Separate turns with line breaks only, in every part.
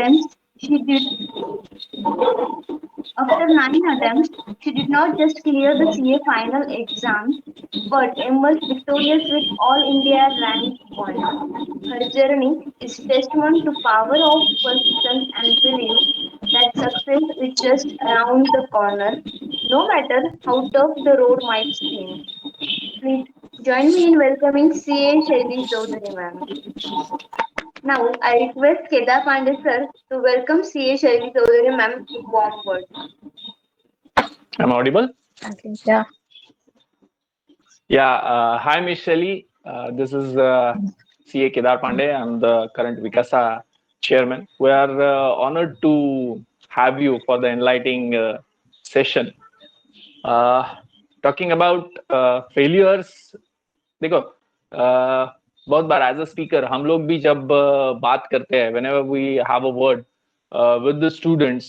attempts, she did After 9 attempts, she did not just clear the CA final exam but emerged victorious with All India rank 1. Her journey is testament to power of persistence and belief that success is just around the corner, no matter how tough the road might seem. Please join me in welcoming CA Shaili Chaudhary ma'am. Now, I request Kedar Pandey sir to welcome CA Shaili Chaudhary ma'am with warm words.
I'm audible?
Okay, yeah.
Yeah. Hi, Miss Shelly. This is CA Kedar Pandey. I'm the current Vikasa chairman. We are honored to have you for the enlightening session. Talking about failures, देखो बहुत बार as a speaker हम लोग भी जब बात करते हैं whenever we have a word with the students,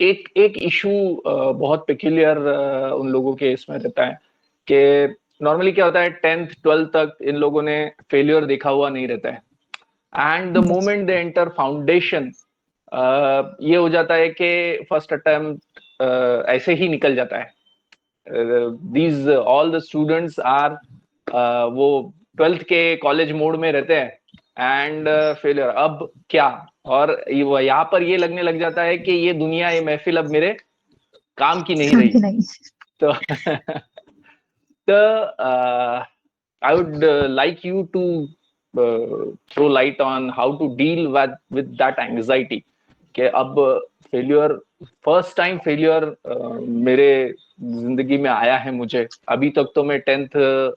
एक इशू बहुत पेक्यूलियर उन लोगों के इसमें रहता है कि नॉर्मली क्या होता है 10th 12th तक इन लोगों ने फेलियर देखा हुआ नहीं रहता है and the moment they enter foundation ये हो जाता है कि फर्स्ट अटेम्प्ट ऐसे ही निकल जाता है. These all the students are वो 12th के कॉलेज मोड में रहते हैं एंड फेलियर अब क्या, और यहाँ पर ये लगने लग जाता है कि ये दुनिया ये महफिल अब मेरे काम की नहीं रही. तो I would like you to throw light on how to deal with that anxiety कि अब फेलियर फर्स्ट टाइम फेलियर मेरे जिंदगी में आया है मुझे. अभी तक तो मैं 10th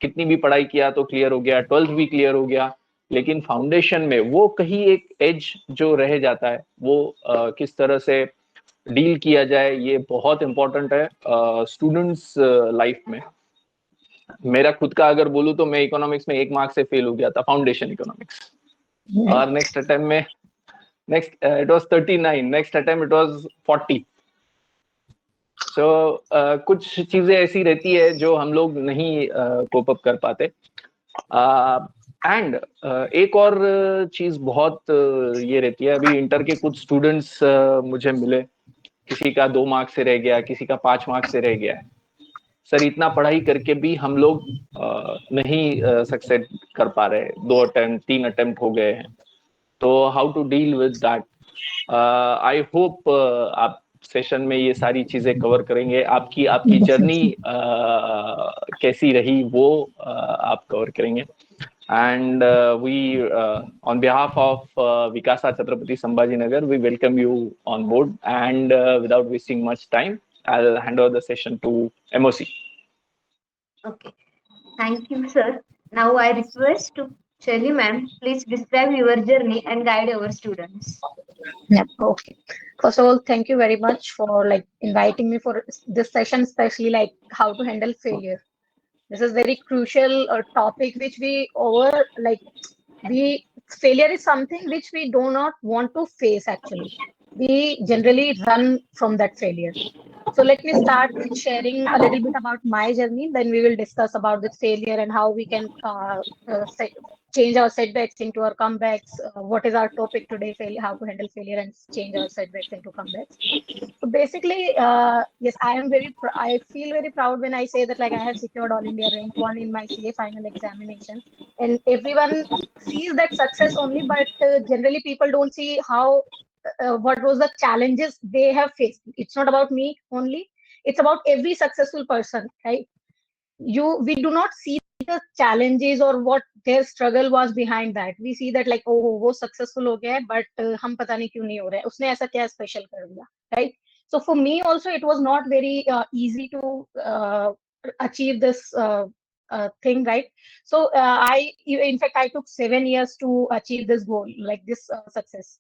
कितनी भी पढ़ाई किया तो क्लियर हो गया, 12th भी क्लियर हो गया, लेकिन फाउंडेशन में वो कहीं एक एज जो रह जाता है वो किस तरह से डील किया जाए, ये बहुत इंपॉर्टेंट है स्टूडेंट्स लाइफ में. मेरा खुद का अगर बोलूं तो मैं इकोनॉमिक्स में 1 मार्क से फेल हो गया था, फाउंडेशन इकोनॉमिक्स. और नेक्स्ट अटेम्प्ट में it was 39, next attempt it was 40. तो कुछ चीजें ऐसी रहती है जो हम लोग नहीं कोप अप कर पाते. एंड एक और चीज बहुत ये रहती है, अभी इंटर के कुछ स्टूडेंट्स मुझे मिले, किसी का 2 मार्क्स से रह गया, किसी का 5 मार्क्स से रह गया है. सर इतना पढ़ाई करके भी हम लोग नहीं सक्सेस कर पा रहे, 2 अटेम्प्ट 3 अटेम्प्ट हो गए हैं. तो how to deal with that. I hope आप सेशन में ये सारी चीजें कवर करेंगे. आपकी जर्नी कैसी रही वो आप कवर करेंगे. And we, on behalf of Vikasa Chhatrapati Sambhajinagar, we welcome you on board. And without wasting much time, I'll hand over the session to MOC.
Okay. Thank you, sir. Now I request to Shelly ma'am, please describe your journey and guide our students.
Yeah, okay. First of all, thank you very much for like inviting me for this session, especially like how to handle failure. This is very crucial topic which failure is something which we do not want to face actually. We generally run from that failure. So let me start with sharing a little bit about my journey, then we will discuss about the failure and how we can change our setbacks into our comebacks. What is our topic today? How to handle failure and change our setbacks into comebacks. So basically, yes, I feel very proud when I say that like I have secured All India rank 1 in my CA final examination, and everyone sees that success only, but generally people don't see how what was the challenges they have faced. It's not about me only; it's about every successful person, right? We do not see the challenges or what their struggle was behind that. We see that like oh वो successful हो गया है but हम पता नहीं क्यों नहीं हो रहे हैं, उसने ऐसा क्या special कर दिया, right? So for me also it was not very easy to achieve this thing, right? So in fact I took 7 years to achieve this goal, like this success,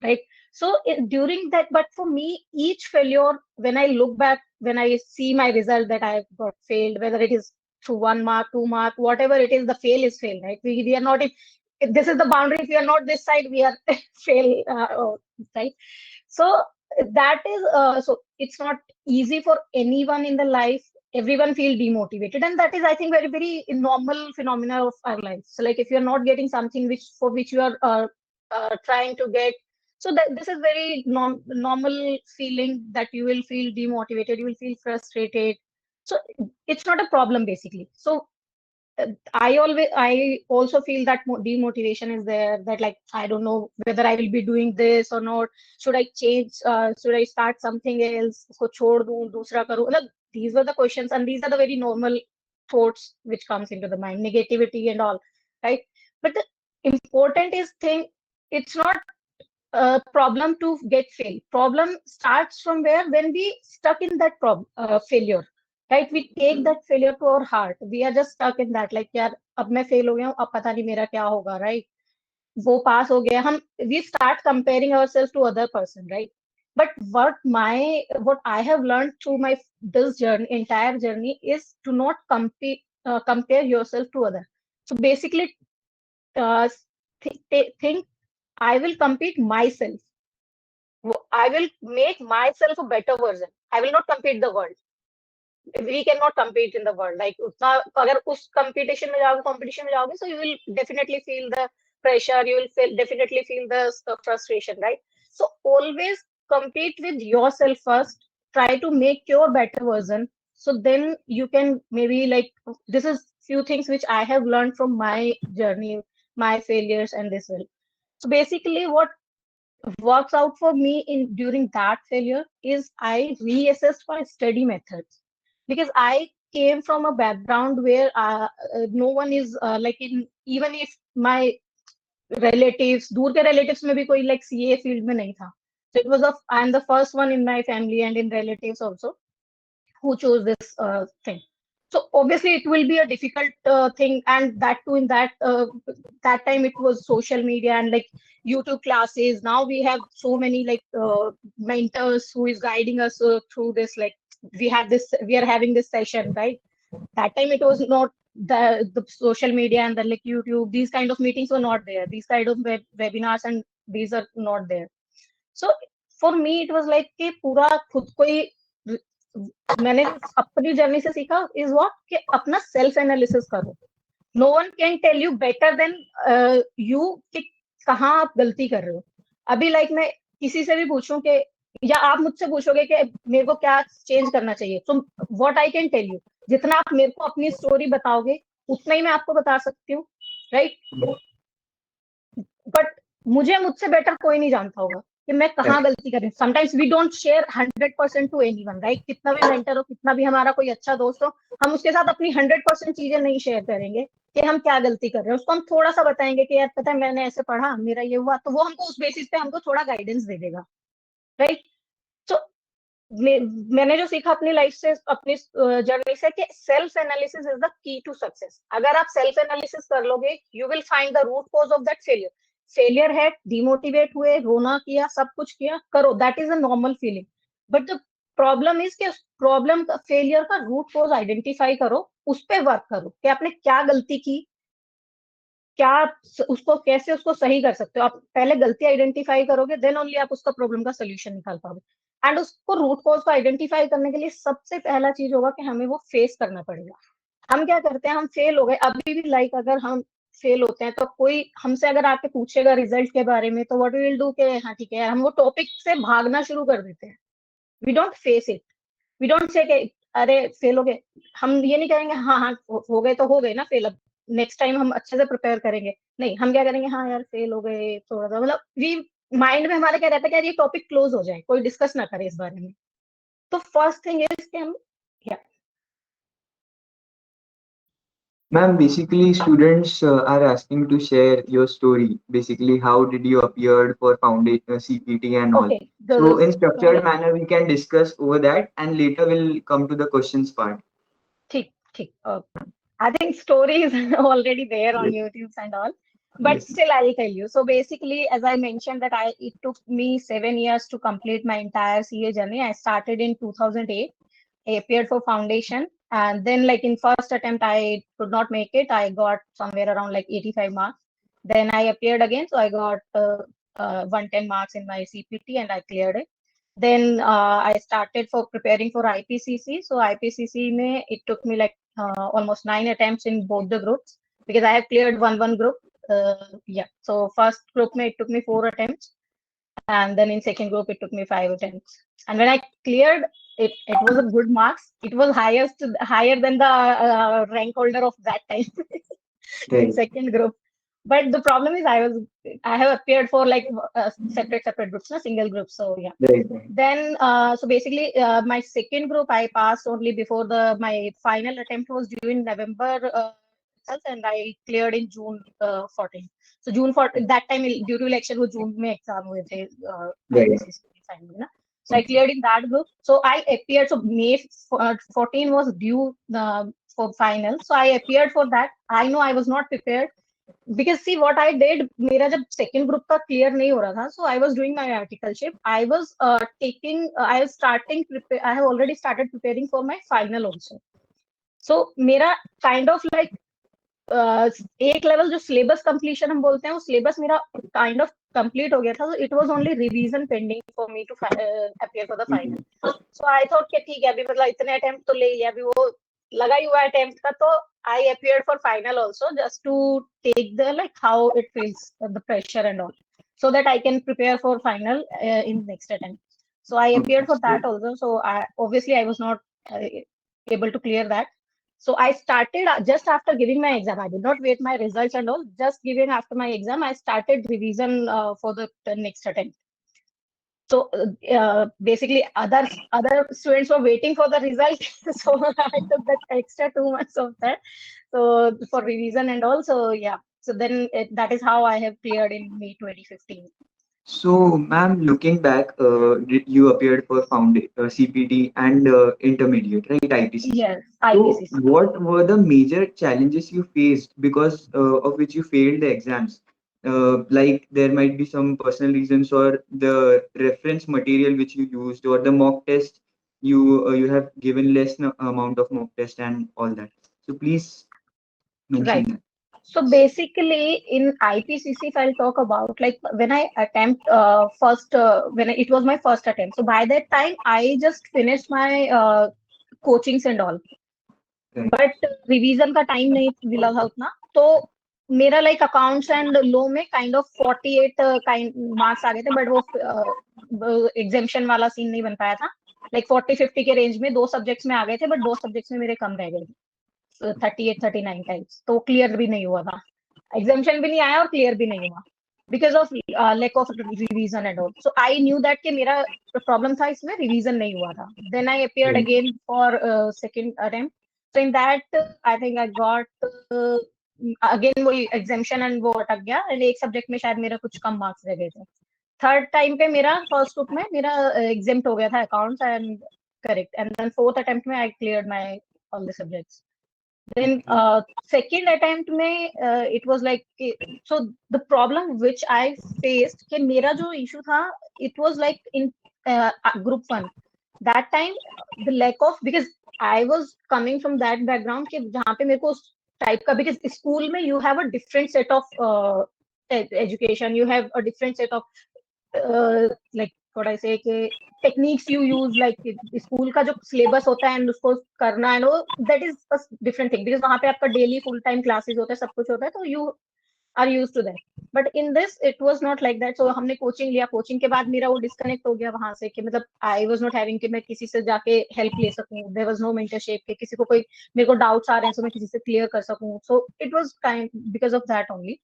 right? So during that, but for me each failure, when I look back, when I see my result that I got failed, whether it is through 1 mark 2 mark, whatever it is, the fail is fail, right? We are not if this is the boundary, if we are not this side, we are fail, right? So that is so it's not easy for anyone in the life. Everyone feel demotivated, and that is I think very very normal phenomena of our life. So like if you are not getting something for which you are trying to get. So that this is very normal feeling, that you will feel demotivated, you will feel frustrated. So it's not a problem basically. So I also feel that demotivation is there, that like I don't know whether I will be doing this or not. Should I change? Should I start something else? Usko chhod दूं, दूसरा करूं? Like, these were the questions, and these are the very normal thoughts which comes into the mind, negativity and all, right? But the important is thing, it's not a problem to get fail. Problem starts from where, when we stuck in that failure, right? We take that failure to our heart. We are just stuck in that, like यार अब मैं fail हो गया हूँ, अब पता नहीं मेरा क्या होगा, right? वो pass हो गया, हम we start comparing ourselves to other person, right? But what I have learned through my this journey, entire journey, is to not compare yourself to other. So basically, uh, think I will compete myself. I will make myself a better version. I will not compete the world. We cannot compete in the world. Like उतना अगर उस competition में जाओगे, so you will definitely feel the pressure. You will definitely feel the frustration, right? So always compete with yourself first. Try to make your better version. So then you can maybe like, this is few things which I have learned from my journey, my failures, and this will. So basically, what works out for me in during that failure is I reassess my study methods, because I came from a background where no one is like in, even if my relatives, दूर के relatives में भी कोई like CA field में नहीं था. So it was I'm the first one in my family and in relatives also who chose this thing. So obviously it will be a difficult thing, and that too in that time it was social media and like YouTube classes. Now we have so many like mentors who is guiding us through this. Like we are having this session, right? That time it was not the social media and the like YouTube. These kind of meetings were not there. These kind of webinars and these are not there. So for me it was like कि पूरा खुद को ही मैंने अपनी journey से सीखा is what कि अपना सेल्फ एनालिसिस करो. No one can tell you better than you कि कहाँ आप गलती कर रहे हो. अभी लाइक मैं किसी से भी पूछूं कि, या आप मुझसे पूछोगे कि मेरे को क्या चेंज करना चाहिए, तो what I can tell you, जितना आप मेरे को अपनी स्टोरी बताओगे उतना ही मैं आपको बता सकती हूँ, राइट? बट मुझसे बेटर कोई नहीं जानता होगा कि मैं कहाँ गलती कर रही हूँ. Sometimes we don't share 100% to anyone, right? कितना भी मेंटर हो, कितना भी हमारा कोई अच्छा दोस्त हो, हम उसके साथ अपनी 100% चीजें नहीं शेयर करेंगे कि हम क्या गलती कर रहे हैं. उसको हम थोड़ा सा बताएंगे कि यार पता है मैंने ऐसे पढ़ा, मेरा ये हुआ, तो वो हमको उस बेसिस पे हमको थोड़ा गाइडेंस दे देगा, राइट? तो मैंने जो सीखा अपनी लाइफ से, अपनी जर्नी से, कि self analysis is the key to success. अगर आप सेल्फ एनालिसिस कर लोगे, you will find the root cause of that failure. Failure है, डिमोटिवेट हुए, रोना किया, सब कुछ किया, करो, that is a normal feeling. But the problem is कि प्रॉब्लम का, फेलियर का रूट कॉज आइडेंटिफाई करो, उस पर वर्क करो कि आपने क्या गलती की, क्या उसको कैसे उसको सही कर सकते हो. आप पहले गलती आइडेंटिफाई करोगे, देन ओनली आप उसका प्रॉब्लम का सोल्यूशन निकाल पाओगे. एंड उसको रूट कॉज को आइडेंटिफाई करने के लिए सबसे पहला चीज होगा कि हमें वो फेस करना पड़ेगा. हम क्या करते हैं, हम फेल हो गए, अभी भी लाइक अगर हम फेल होते हैं तो कोई हमसे अगर आके पूछेगा रिजल्ट के बारे में, तो व्हाट वी विल डू के हाँ ठीक है, हम वो टॉपिक से भागना शुरू कर देते हैं. We don't face it. We don't say कि अरे फेल हो गए. हम ये नहीं कहेंगे हाँ हाँ हो गए तो हो गए ना फेल, अब नेक्स्ट टाइम हम अच्छे से प्रिपेयर करेंगे. नहीं, हम क्या करेंगे, हाँ यार फेल हो गए, थोड़ा सा मतलब वी माइंड में हमारे क्या रहता है कि यार ये टॉपिक क्लोज हो जाए, कोई डिस्कस ना करे इस बारे में. तो फर्स्ट थिंग इज कि हम, या
Ma'am, basically students are asking to share your story. Basically, how did you appeared for foundation CPT and all.
Okay
So in structured manner, we can discuss over that, and later we'll come to the questions part.
ठीक ठीक. I think story is already there on
Yes.
YouTube and all, but
Yes.
still I'll tell you. So basically, as I mentioned, that it took me 7 years to complete my entire CA journey. I started in 2008. I appeared for foundation, and then like in first attempt I could not make it. I got somewhere around like 85 marks. Then I appeared again, so I got 110 marks in my CPT and I cleared it. Then I started for preparing for IPCC. So IPCC it took me like almost 9 attempts in both the groups, because I have cleared one group. Yeah. So first group में it took me 4 attempts, and then in second group it took me 5 attempts. And when I cleared it, it was a good marks. It was higher than the rank holder of that time in
Right.
second group. But the problem is I have appeared for like separate groups, no single groups. So yeah.
Right. Right.
Then so basically my second group I passed only before my final attempt was due in November itself, and I cleared in June 14. So June 14 that time due to election वो June में exam हुए थे
Right.
IPCC final में ना. So I cleared in that group. So I appeared. So May 14 was due for final. So I appeared for that. I know I was not prepared. Because see what I did, मेरा जब second group का clear नहीं हो रहा था, so I was doing my articleship. I was I have already started preparing for my final also. So मेरा kind of like एक level जो syllabus completion हम बोलते हैं, वो syllabus मेरा kind of complete हो गया था. So it was only revision pending for me to appear for the final. So I thought कि ठीक है अभी मतलब इतने attempt तो ले लिया, अभी वो लगा ही हुआ है attempt का, तो I appeared for final also just to take the like how it feels, the pressure and all, so that I can prepare for final in next attempt. So I appeared for that also. So obviously I was not able to clear that. So I started just after giving my exam. I did not wait my results and all. Just giving after my exam, I started revision for the next attempt. So basically, other students were waiting for the result, so I took that extra 2 months of that. So for revision and also, yeah. So then that is how I have cleared in May 2015.
So, ma'am, looking back, you appeared for CPT and intermediate, right? IPCC.
Yes,
So,
IPCC.
what were the major challenges you faced because of which you failed the exams? Like there might be some personal reasons, or the reference material which you used, or the mock test you have given less amount of mock test and all that. So, please mention
Right.
that.
So basically, in IPCC, if I'll talk about like when I attempt when it was my first attempt. So by that time, I just finished my coachings and all.
Right.
But revision का time नहीं मिला था उतना, तो मेरा like accounts and law में kind of 48 kind marks आ गए थे, बट वो एग्जेम्पशन वाला सीन नहीं बन पाया था. लाइक 40-50 के रेंज में 2 सब्जेक्ट्स में आ गए थे, बट 2 सब्जेक्ट्स में मेरे कम रह गए थे 38-39 टाइम्स, तो क्लियर भी नहीं हुआ था. एग्जेम्पशन भी नहीं आया और क्लियर भी नहीं हुआ because of lack of revision and all. So I knew that कि मेरा प्रॉब्लम था इसमें, रिवीजन नहीं हुआ था. Then I appeared again for second attempt. So in that, I think I got again वो exemption and वो अटक गया, and एक सब्जेक्ट में शायद मेरा कुछ कम मार्क्स रह गए थे. थर्ड टाइम पे मेरा फर्स्ट ग्रुप में मेरा exempt हो गया था accounts and correct, and then fourth attempt में I cleared my all the subjects. Then second attempt में it was like, so the problem which I faced कि मेरा जो issue था, it was like in group 1 that time, the lack of, because I was coming from that background कि जहाँ पे मेरे को टाइप का, because school में you have a different set of education, you have a different set of like what I say कि techniques you use, like school का जो सिलेबस होता है एंड उसको करना है, वो that is a different thing, because वहाँ पे आपका डेली फुल टाइम क्लासेस होता है, सब कुछ होता है, तो you are used to that. But in this it was not like that. So हमने कोचिंग लिया, कोचिंग के बाद मेरा वो डिस्कनेक्ट हो गया वहां से कि मतलब आई वाज नॉट हैविंग कि मैं किसी से जाके हेल्प ले सकूं. देयर वाज नो मेंटरशिप कि किसी को कोई मेरे को डाउट्स आ रहे हैं सो मैं किसी से क्लियर कर सकूं. So it was kind because of that only.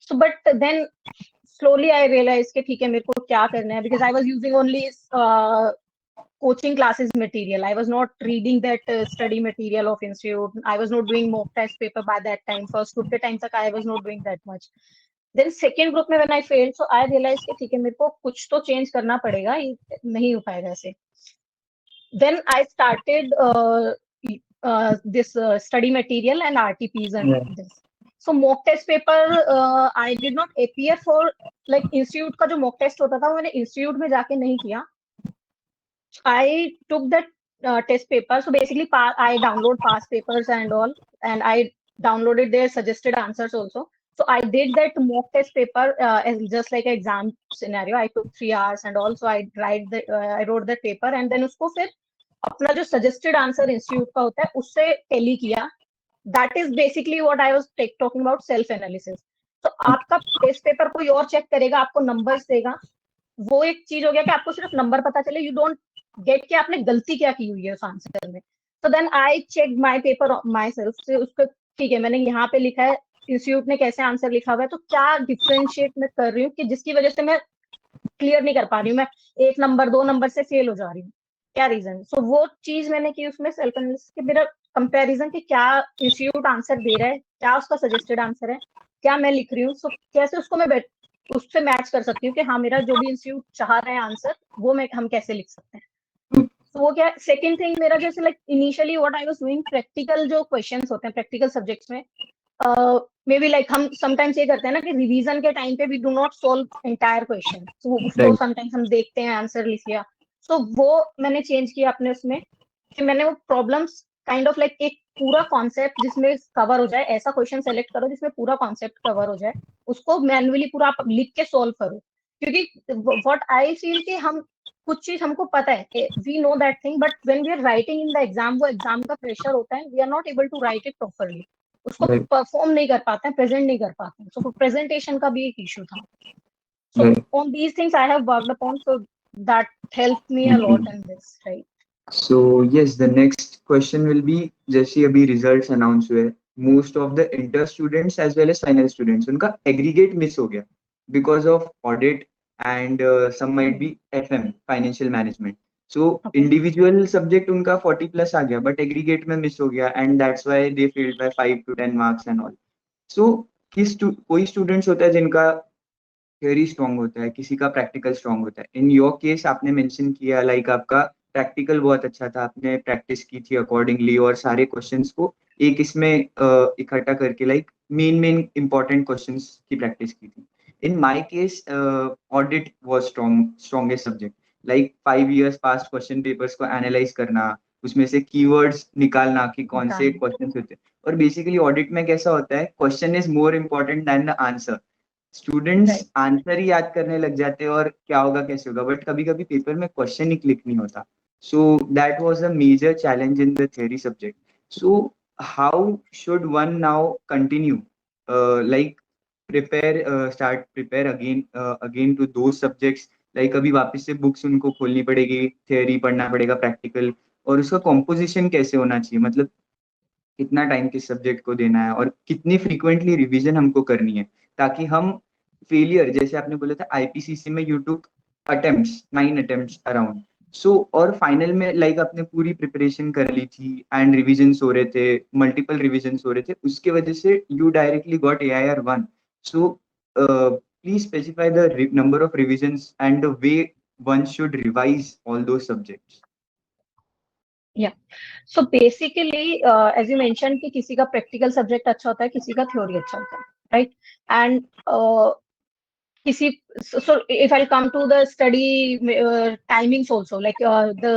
So but then slowly I realized कि ठीक है मेरे को क्या करना है, because I was using only coaching classes material. I was not reading that study material of institute. I was not doing mock test paper by that time. First group के time तक I was not doing that much. Then second group में when I failed, so I realized कि ठीक है मेरे को कुछ तो change करना पड़ेगा, ये नहीं हो पाएगा ऐसे. Then I started this study material and RTPs and this. So mock test paper I did not appear for, like institute का जो mock test होता था वो मैंने institute में जाके नहीं किया. I took that test paper. So basically I download past papers and all, and I downloaded their suggested answers also. So I did that mock test paper as just like an exam scenario. I took 3 hours and also I wrote that paper, and then उसको फिर अपना जो suggested answer institute का होता है उससे tally किया. That is basically what I was talking about self analysis. तो आपका टेस्ट पेपर कोई और चेक करेगा, आपको नंबर्स देगा, वो एक चीज हो गया कि आपको सिर्फ नंबर पता चले, यू डोंट गेट कि आपने गलती क्या की हुई है उस आंसर में। तो then I check my paper myself से, उसको ठीक है मैंने यहाँ पे लिखा है, इंस्टीट्यूट ने कैसे आंसर लिखा हुआ है, तो क्या डिफ्रेंशिएट मैं कर रही हूँ कि जिसकी वजह से मैं क्लियर नहीं कर पा रही हूँ, मैं 1 नंबर 2 नंबर से फेल हो जा रही हूँ, क्या रीजन। सो वो चीज मैंने की उसमें सेल्फ एनालिसिस के, मेरा कंपैरिजन कि क्या इंस्टीट्यूट आंसर दे रहा है, क्या उसका सजेस्टेड आंसर है, क्या मैं लिख रही हूँ, सो कैसे उसको मैं उससे मैच कर सकती हूँ कि हाँ मेरा जो भी इंस्टीट्यूट चाह रहा है आंसर वो हम कैसे लिख सकते हैं। तो वो क्या सेकंड थिंग मेरा, जैसे like initially what I was doing, practical जो क्वेश्चंस होते हैं प्रैक्टिकल सब्जेक्ट्स में, मे बी लाइक हम समटाइम्स ये करते हैं ना कि रिवीजन के टाइम पे we do not solve entire question, तो उसको
Right.
समटाइम्स हम देखते हैं आंसर लिख लिया। सो वो मैंने चेंज किया अपने उसमें कि मैंने वो प्रॉब्लम्स काइंड ऑफ लाइक एक पूरा कॉन्सेप्ट जिसमें कवर हो जाए, ऐसा क्वेश्चन सेलेक्ट करो जिसमें पूरा कॉन्सेप्ट कवर हो जाए, उसको मैन्युअली पूरा आप लिख के सॉल्व करो। क्योंकि व्हाट आई फील कि हम कुछ चीज हमको पता है, we know that thing, but when we are writing in the exam, वो एग्जाम का प्रेशर होता है, we are not able to write it properly, उसको
Right.
परफॉर्म नहीं कर पाते हैं, प्रेजेंट नहीं कर पाते हैं, सो प्रेजेंटेशन का भी एक इशू था। So
Right.
on these things I have worked upon, so that helped me a lot
Mhm.
in this, right?
So yes, the next question will be, जैसे अभी results announce हुए, most of the inter students as well as final students उनका aggregate miss हो गया because of audit and some might be FM financial management. So
Okay.
individual subject उनका 40 plus आ गया but aggregate में miss हो गया and that's why they failed by 5 to 10 marks and all. So कोई students होता है जिनका थ्योरी स्ट्रांग होता है, किसी का प्रैक्टिकल स्ट्रांग होता है। इन योर केस आपने मेंशन किया लाइक आपका प्रैक्टिकल बहुत अच्छा था, आपने प्रैक्टिस की थी अकॉर्डिंगली और सारे क्वेश्चंस को एक इसमें इकट्ठा करके like main main important questions की प्रैक्टिस की थी। In my case audit was strongest subject, like 5 years past question papers को एनालाइज करना, उसमें से कीवर्ड्स निकालना कि कौन से क्वेश्चंस होते हैं। और बेसिकली ऑडिट में कैसा होता है, question is more important than the answer. Students
Right.
Answer ही याद करने लग जाते हैं और क्या होगा कैसे होगा, बट कभी कभी पेपर में क्वेश्चन ही क्लिक नहीं होता। So that was a major challenge in the theory subject. So how should one now continue like prepare start prepare again to दो सब्जेक्ट्स, लाइक अभी वापस से बुक्स उनको खोलनी पड़ेगी, थ्योरी पढ़ना पड़ेगा, प्रैक्टिकल, और उसका कॉम्पोजिशन कैसे होना चाहिए, मतलब कितना टाइम किस सब्जेक्ट को देना है और कितनी फ्रीक्वेंटली रिवीजन हमको करनी है, ताकि हम फेलियर, जैसे आपने बोला था आईपीसीसी में you took attempts 9 attempts around, so और फाइनल में लाइक आपने पूरी प्रिपरेशन कर ली थी एंड रिविजन्स हो रहे थे, मल्टीपल रिविजन्स हो रहे थे, उसके वजह से you directly got AIR 1। So please specify the number of revisions and the way one should revise all those subjects.
Yeah. So basically, as you mentioned कि किसी का प्रैक्टिकल सब्जेक्ट अच्छा होता है, किसी का थ्योरी अच्छा होता है, right? And किसी, so if I'll come to the study timings also, like the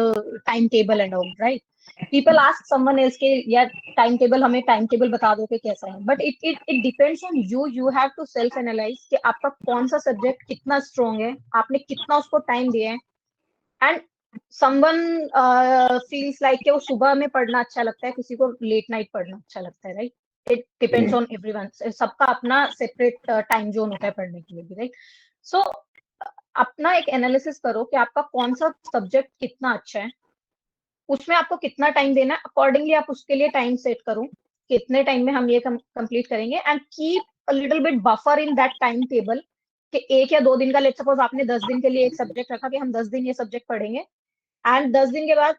timetable and all, right? People ask someone else के यार टाइम टेबल, हमें टाइम टेबल बता दो कि कैसा है, but it depends on you, you have to self analyse कि आपका कौन सा सब्जेक्ट कितना स्ट्रॉन्ग है, आपने कितना उसको टाइम दिया है। एंड समवन फील्स लाइक कि वो सुबह में पढ़ना अच्छा लगता है, किसी को लेट नाइट पढ़ना अच्छा लगता है, right? It depends on everyone, सबका अपना सेपरेट टाइम जोन होता है पढ़ने के लिए भी, राइट? सो अपना एक एनालिसिस करो कि आपका कौन सा सब्जेक्ट कितना अच्छा है, उसमें आपको कितना टाइम देना है, अकॉर्डिंगली आप उसके लिए टाइम सेट करो कि इतने टाइम में हम ये कंप्लीट करेंगे, and keep a little bit buffer in that time table कि 1 या 2 दिन का, लेट सपोज आपने 10 दिन के लिए एक सब्जेक्ट रखा कि हम 10 दिन ये सब्जेक्ट पढ़ेंगे, एंड 10 दिन के बाद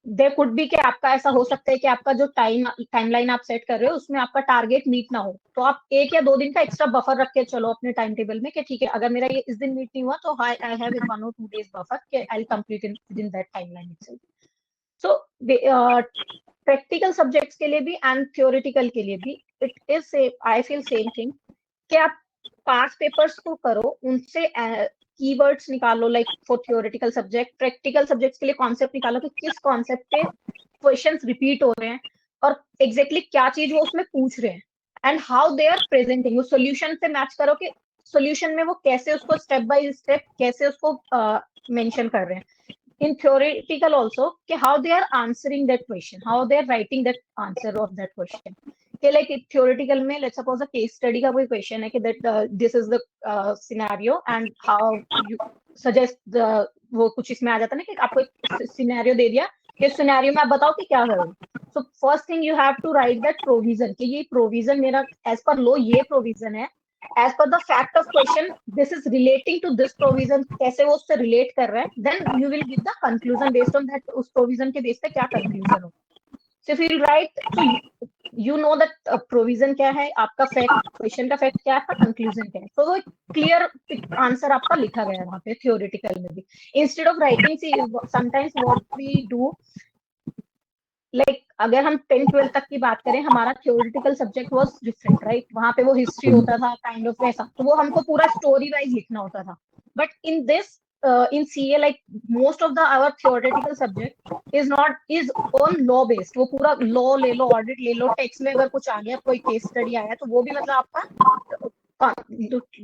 देयर कुड बी कि आपका ऐसा हो सकता है कि आपका जो टाइमलाइन आप सेट कर रहे हो उसमें आपका टारगेट मीट ना हो, तो आप 1 या 2 दिन का एक्स्ट्रा बफर रख के चलो अपने टाइम टेबल में कि ठीक है अगर मेरा ये इस दिन मीट नहीं हुआ तो I have 1 or 2 days buffer कि I will complete in within that timeline itself. So practical subjects के लिए भी एंड थ्योरेटिकल के लिए भी it is I feel same thing कि आप पास पेपर्स को करो, उनसे कीवर्ड्स निकालो, like for theoretical subject, practical subjects के लिए कॉन्सेप्ट निकालो कि किस कॉन्सेप्ट पे क्वेश्चंस रिपीट हो रहे हैं और एग्जैक्टली क्या चीज वो उसमें पूछ रहे हैं, and how they are presenting, वो सोल्यूशन से मैच करो कि सोल्यूशन में वो कैसे उसको स्टेप बाय स्टेप कैसे उसको मेंशन कर रहे हैं। In theoretical also कि how they are answering that question, how they are writing that answer of that question, कि लाइक थ्योरेटिकल में let's suppose a case study का कोई क्वेश्चन है कि that this is the scenario and how you suggest वो कुछ इसमें आ जाता है ना कि आपको एक सिनेरियो दे दिया कि सिनेरियो में आप बताओ कि क्या करोगे। So first thing you have to write that provision कि ये प्रोविजन मेरा एज पर लो ये प्रोविजन है, as per the fact of question this is relating to this provision, कैसे वो उससे रिलेट कर रहा है, then you will give the conclusion based on that, उस प्रोविजन के बेस पे क्या कंक्लूजन हो। So if you write, so you know that provision क्या है, आपका फैक्ट क्वेश्चन का फैक्ट क्या है, आपका कंक्लूजन क्या है, तो वो क्लियर आंसर आपका लिखा गया है वहां पे थ्योरेटिकल में भी। Instead of writing see sometimes what we do, like अगर हम 10th-12th तक की बात करें, हमारा theoretical subject was different right, वहां पे वो हिस्ट्री होता था काइंड ऑफ वैसा, तो वो हमको पूरा स्टोरी वाइज लिखना होता था। But in this in CA like most of the our theoretical subject is on law based, वो पूरा लॉ ले लो, ऑडिट ले लो, टेक्स्ट में अगर कुछ आ गया, कोई केस स्टडी आया तो वो भी मतलब आपका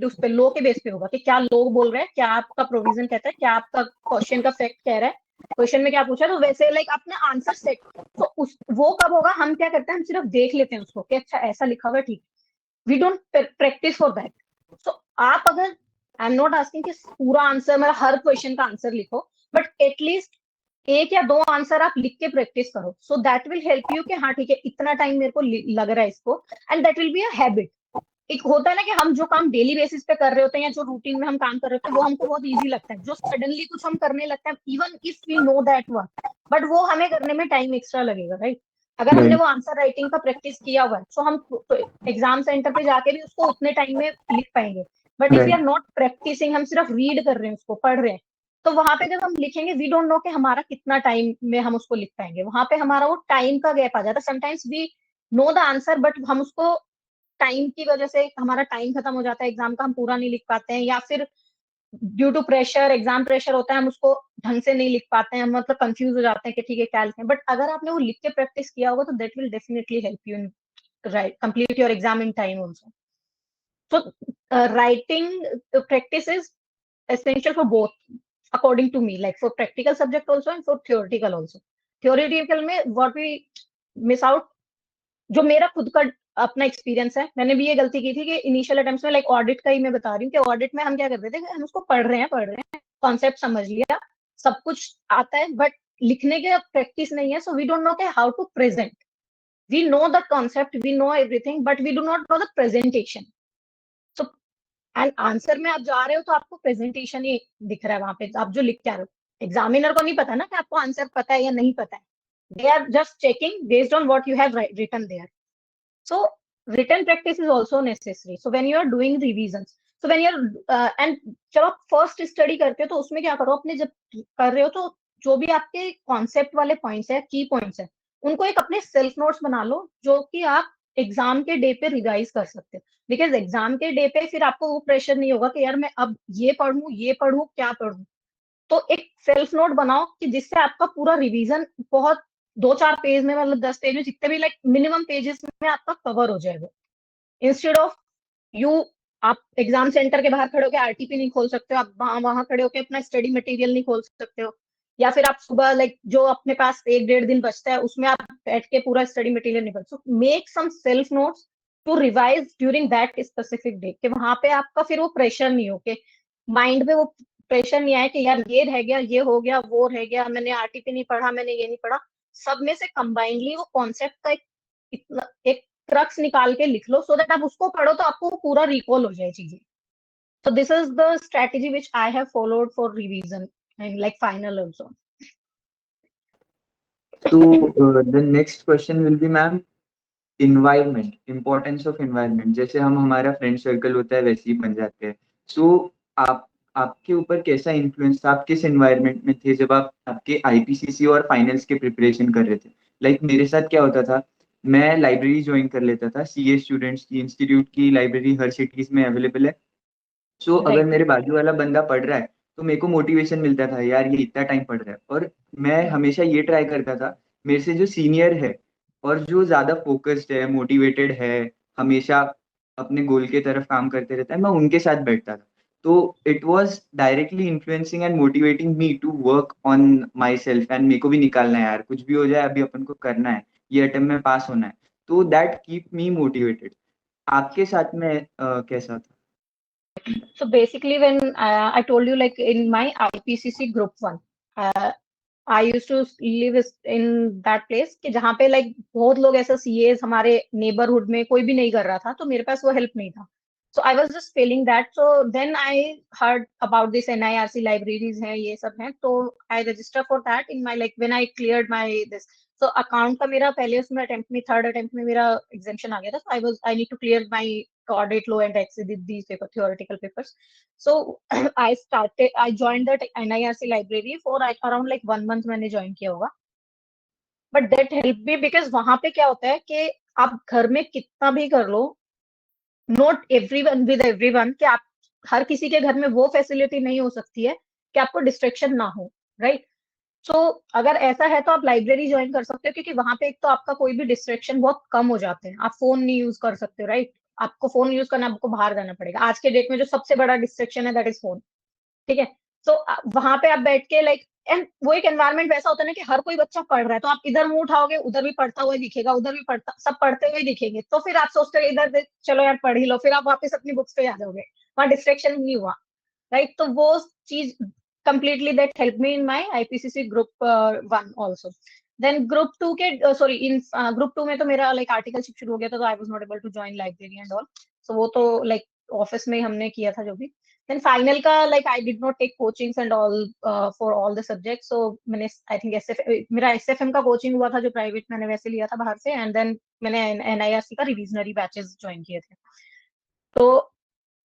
उस पे लॉ के बेस पे होगा कि क्या लोग बोल रहे हैं, क्या आपका प्रोविजन कहता है, क्या आपका क्वेश्चन का फैक्ट कह रहा है, क्वेश्चन में क्या पूछा, तो वैसे लाइक अपने आंसर सेट, तो उस वो कब होगा, हम क्या करते हैं, हम सिर्फ देख लेते हैं उसको कि अच्छा ऐसा लिखा हुआ है, ठीक, we don't practice for that. So आप अगर, आई एम नॉट आस्किंग कि पूरा आंसर मतलब हर क्वेश्चन का आंसर लिखो, बट एटलीस्ट एक या दो आंसर आप लिख के प्रैक्टिस करो, so that will help you कि हाँ ठीक है इतना टाइम मेरे को लग रहा है इसको, and that will be a habit. एक होता है ना कि हम जो काम डेली बेसिस पे कर रहे होते हैं या जो रूटीन में हम काम कर रहे होते हैं वो हमको बहुत इजी लगता है, जो सडनली कुछ हम करने लगते हैं even if we know that work, but वो हमें करने में टाइम एक्स्ट्रा लगेगा राइट। अगर हमने वो आंसर राइटिंग का प्रैक्टिस किया हुआ है तो हम एग्जाम सेंटर पे जाके भी उसको उतने टाइम में लिख पाएंगे। But if you are not practising, हम सिर्फ रीड कर रहे हैं उसको, पढ़ रहे हैं, तो वहां पे जब हम लिखेंगे वी डोंट नो कि हमारा कितना टाइम में हम उसको लिख पाएंगे, वहां पे हमारा वो टाइम का गैप आ जाता है। Sometimes we know the answer but हम उसको टाइम की वजह से हमारा टाइम खत्म हो जाता है एग्जाम का, हम पूरा नहीं लिख पाते हैं, या फिर due to pressure, exam pressure होता है, हम उसको ढंग से नहीं लिख पाते हैं, हम मतलब कंफ्यूज हो जाते हैं कि ठीक है क्या लिखें। बट अगर आपने वो लिख के प्रैक्टिस किया होगा तो that will definitely help you in right complete your exam in time also. So writing practice is essential for both according to me, like for practical subject also and for theoretical also. Theoretical में what we miss out, जो मेरा खुद का अपना experience है, मैंने भी ये गलती की थी कि इनिशियल अटेम्प्ट्स में, लाइक ऑडिट का ही मैं बता रही हूँ कि ऑडिट में हम क्या करते थे, हम उसको पढ़ रहे हैं, कॉन्सेप्ट समझ लिया, सब कुछ आता है, बट लिखने के प्रैक्टिस नहीं है, सो वी डोंट नो के how to present, we know the concept, we know everything, but we do not know the presentation. So and answer में आप जा रहे हो तो आपको प्रेजेंटेशन ही दिख रहा है वहां पे, आप जो लिख के आ रहे हो, एग्जामिनर को नहीं पता ना कि आपको आंसर पता है या नहीं पता है, they are just checking based on what you have written there. So written practice is also necessary. So when you are doing revisions, so when you are and जब आप फर्स्ट स्टडी करते हो तो उसमें क्या करो, अपने जब कर रहे हो तो जो भी आपके कॉन्सेप्ट वाले पॉइंट्स है, की पॉइंट्स है, उनको एक अपने सेल्फ नोट्स बना लो जो कि आप एग्जाम के डे पे रिवाइज कर सकते हो। बिकॉज एग्जाम के डे पे फिर आपको वो प्रेशर नहीं होगा कि यार मैं अब ये पढ़ूं क्या पढ़ूं। तो एक सेल्फ नोट बनाओ कि जिससे आपका पूरा रिवीजन बहुत 2-4 पेज में, मतलब 10 पेज में, जितने भी लाइक मिनिमम पेजेस में आपका कवर हो जाएगा। इंस्टेड ऑफ यू, आप एग्जाम सेंटर के बाहर खड़े होकर आरटीपी नहीं खोल सकते हो, आप वहां खड़े होकर अपना स्टडी मटेरियल नहीं खोल सकते हो, या फिर आप सुबह लाइक जो अपने पास 1-1.5 दिन बचता है उसमें आप बैठ के पूरा स्टडी मटेरियल नहीं पढ़। So make some self notes to revise during that specific day, कि वहां पे आपका फिर वो प्रेशर नहीं हो, के माइंड पे वो प्रेशर नहीं आया कि यार ये रह गया, ये हो गया, वो रह गया, मैंने आरटीपी नहीं पढ़ा, मैंने ये नहीं पढ़ा। सब में से कंबाइंडली वो कॉन्सेप्ट का एक क्रक्स निकाल के लिख लो, सो दैट आप उसको पढ़ो तो आपको पूरा रिकॉल हो जाए चीजें। So this is the strategy which I have followed for revision and like final also.
So the next question will be, ma'am, environment, importance of environment. जैसे हम हमारा फ्रेंड सर्कल होता है वैसे ही बन जाते हैं। सो आपके ऊपर कैसा इन्फ्लुएंस था, आप किस एनवायरनमेंट में थे जब आप आपके आईपीसीसी और फाइनल्स के प्रिपरेशन कर रहे थे? लाइक मेरे साथ क्या होता था, मैं लाइब्रेरी ज्वाइन कर लेता था, सीए स्टूडेंट्स की इंस्टीट्यूट की लाइब्रेरी हर सिटीज में अवेलेबल है। सो अगर मेरे बाजू वाला बंदा पढ़ रहा है तो मेरे को मोटिवेशन मिलता था, यार ये इतना टाइम पढ़ रहा है। और मैं हमेशा ये ट्राई करता था, मेरे से जो सीनियर है और जो ज्यादा फोकस्ड है, मोटिवेटेड है, हमेशा अपने गोल के तरफ काम करते रहता है, मैं उनके साथ बैठता था। तो it was directly influencing and motivating me to work on myself, and मेरे को भी निकालना है यार, कुछ भी हो जाए अभी अपन को करना है, ये अटेम्प्ट में पास होना है। तो दैट कीप मी मोटिवेटेड। आपके साथ में कैसा था?
So basically, when I told you, like in my IPCC Group 1, I used to live in that place कि जहाँ पे like बहुत लोग ऐसा CAs हमारे neighborhood में कोई भी नहीं कर रहा था, तो मेरे पास वो help नहीं था. So I was just feeling that. So then I heard about this NIRC libraries हैं, ये सब हैं, तो I register for that in my like when I cleared my this. So account का मेरा पहले उसमें attempt में third attempt में मेरा exemption आ गया था. So I need to clear my audit, law and tax, these paper theoretical papers. So I joined the NIRC library for around like 1 month मैंने join किया होगा. But that helped me because वहां पे क्या होता है कि आप घर में कितना भी कर लो, नॉट एवरीवन विद एवरीवन, कि आप हर किसी के घर में वो फैसिलिटी नहीं हो सकती है कि आपको डिस्ट्रैक्शन ना हो, राइट? सो अगर ऐसा है तो आप लाइब्रेरी ज्वाइन कर सकते हो, क्योंकि वहां पे एक तो आपका कोई भी डिस्ट्रैक्शन बहुत कम हो जाते हैं. आप फोन नहीं यूज कर सकते, राइट? आपको फोन यूज करना, आपको बाहर जाना पड़ेगा. आज के डेट में जो सबसे बड़ा डिस्ट्रैक्शन है दैट इज फोन, ठीक है? सो वहां पे आप बैठ के लाइक, एंड वो एक एनवायरनमेंट वैसा होता है ना कि हर कोई बच्चा पढ़ रहा है, तो आप इधर मुंह उठाओगे, उधर भी पढ़ता हुआ दिखेगा, उधर भी पढ़ता, सब पढ़ते हुए दिखेंगे, तो फिर आप सोचते हो इधर चलो यार पढ़ ही लो, फिर आप वापस अपनी बुक्स पे आ जाओगे, वहां डिस्ट्रैक्शन नहीं हुआ, राइट? तो वो चीज completely that helped me in my IPCC group 1 also. Then group 2 के sorry in group 2 में तो मेरा like articleship शुरू हो गया था, तो I was not able to join library and all. So वो तो like ऑफिस में हमने किया था जो भी. Then final का like I did not take coachings and all for all the subjects. So मैंने I think मेरा SFM का कोचिंग हुआ था जो प्राइवेट मैंने वैसे लिया था बाहर से, and then मैंने NIRC का रिविजनरी बैचेस ज्वाइन किए थे. तो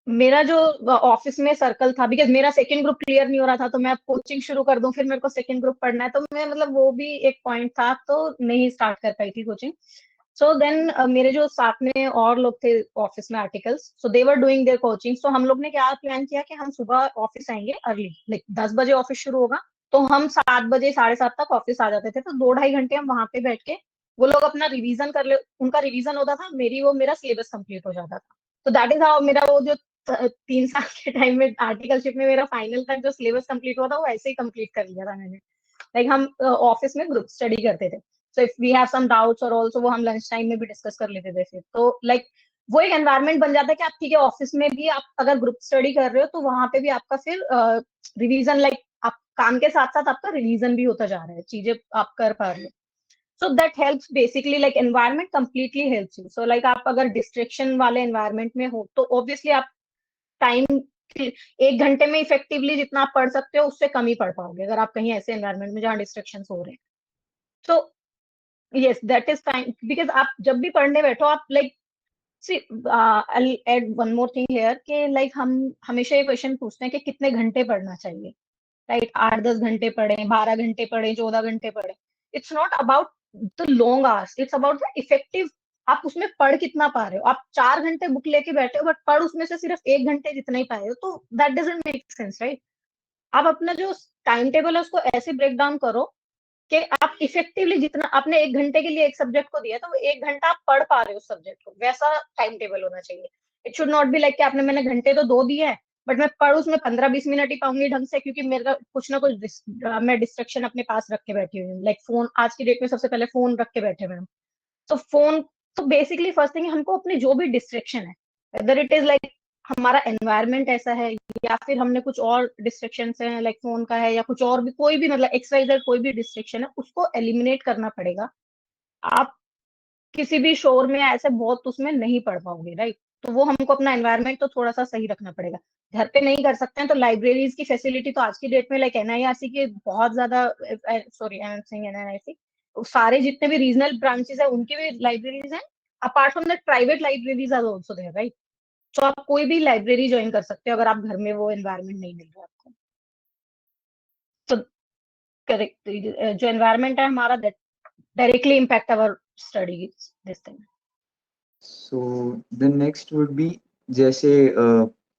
मेरा जो ऑफिस में सर्कल था, बिकॉज मेरा सेकंड ग्रुप क्लियर नहीं हो रहा था, तो मैं कोचिंग शुरू कर दूं, फिर मेरे को सेकंड ग्रुप पढ़ना है, तो मैं मतलब वो भी एक पॉइंट था, तो नहीं स्टार्ट कर पाई थी कोचिंग. सो देन मेरे जो साथ में और लोग थे ऑफिस में articles, so they were doing their coaching. So हम लोग ने क्या प्लान किया कि हम सुबह ऑफिस आएंगे अर्ली, लाइक 10 बजे ऑफिस शुरू होगा, तो हम 7 बजे 7:30 तक ऑफिस आ जाते थे. तो 2-2.5 घंटे हम वहां पे बैठ के, वो लोग अपना रिवीजन कर ले, उनका रिवीजन होता था, मेरा सिलेबस कंप्लीट हो जाता था. तो दैट इज हाउ मेरा वो जो 3 साल के टाइम में आर्टिकलशिप में मेरा फाइनल तक जो सिलेबस कंप्लीट हुआ था, वो ऐसे ही कंप्लीट कर लिया था मैंने. लाइक हम ऑफिस में ग्रुप स्टडी करते थे, so if we have some doubts और ऑल्सो वो हम लंच टाइम में भी डिस्कस कर लेते थे. फिर तो लाइक वो एक एनवायरनमेंट बन जाता है कि आप ठीक है ऑफिस में भी आप अगर ग्रुप स्टडी कर रहे हो, तो वहां पे भी आपका फिर रिवीजन, लाइक आप काम के साथ साथ आपका रिवीजन भी होता जा रहा है, चीजें आप कर पा रहे हो. So that helps basically, like environment completely helps you. So like आप अगर डिस्ट्रैक्शन वाले एनवायरनमेंट में हो, तो ऑब्वियसली आप टाइम 1 घंटे में इफेक्टिवली जितना आप पढ़ सकते हो उससे कम ही पढ़ पाओगे अगर आप कहीं ऐसे एनवायरनमेंट में जहाँ डिस्ट्रैक्शंस हो रहे हैं. So yes that is time, because आप जब भी पढ़ने बैठो आप like see, I'll add one more thing here कि लाइक हम हमेशा ये क्वेश्चन पूछते हैं कि कितने घंटे पढ़ना चाहिए, राइट? 8-10 घंटे पढ़े, 12 घंटे पढ़े, 14 घंटे पढ़े. It's not about the long hours, it's about the effective. आप उसमें पढ़ कितना पा रहे हो. आप 4 घंटे बुक लेके बैठे हो बट पढ़ उसमें से सिर्फ 1 घंटे जितना ही पाए हो, तो that doesn't make sense, right? आप अपना जो टाइम टेबल है उसको ऐसे ब्रेक डाउन करो कि आप इफेक्टिवली जितना आपने 1 घंटे के लिए एक सब्जेक्ट को दिया, तो 1 घंटा आप पढ़ पा रहे हो सब्जेक्ट को, वैसा टाइम टेबल होना चाहिए. It should not be like कि आपने मैंने घंटे तो 2 दिए हैं बट मैं पढ़ उसमें 15-20 मिनट ही पाऊंगी ढंग से, क्योंकि मेरा कुछ ना कुछ मैं डिस्ट्रक्शन अपने पास रख के बैठी हुई हूँ. लाइक फोन, आज की डेट में सबसे पहले फोन रख के बैठे हुए हैं. तो फोन, तो बेसिकली फर्स्ट थिंग हमको अपने जो भी डिस्ट्रैक्शन है, वेदर इट इज लाइक हमारा एनवायरनमेंट ऐसा है या फिर हमने कुछ और डिस्ट्रैक्शन है लाइक फोन का है या कुछ और भी, कोई भी मतलब XYZ कोई भी डिस्ट्रैक्शन है, उसको एलिमिनेट करना पड़ेगा. आप किसी भी शोर में ऐसे बहुत उसमें नहीं पढ़ पाओगे, राइट? तो वो हमको अपना एनवायरनमेंट तो थोड़ा सा सही रखना पड़ेगा. घर पे नहीं कर सकते हैं तो लाइब्रेरीज की फैसिलिटी तो आज की डेट में लाइक NIRC के बहुत ज्यादा, sorry I am saying NIRC, सारे जितने भी रीजनल ब्रांचेस है उनकी भी लाइब्रेरीज हैं. Apart from that private libraries are also there, right? तो आप कोई भी लाइब्रेरी ज्वाइन कर सकते हो अगर आप घर में वो एनवायरनमेंट नहीं मिल रहा आपको. तो करेक्ट, जो एनवायरनमेंट है हमारा that directly impact our studies this thing.
So the next would be, जैसे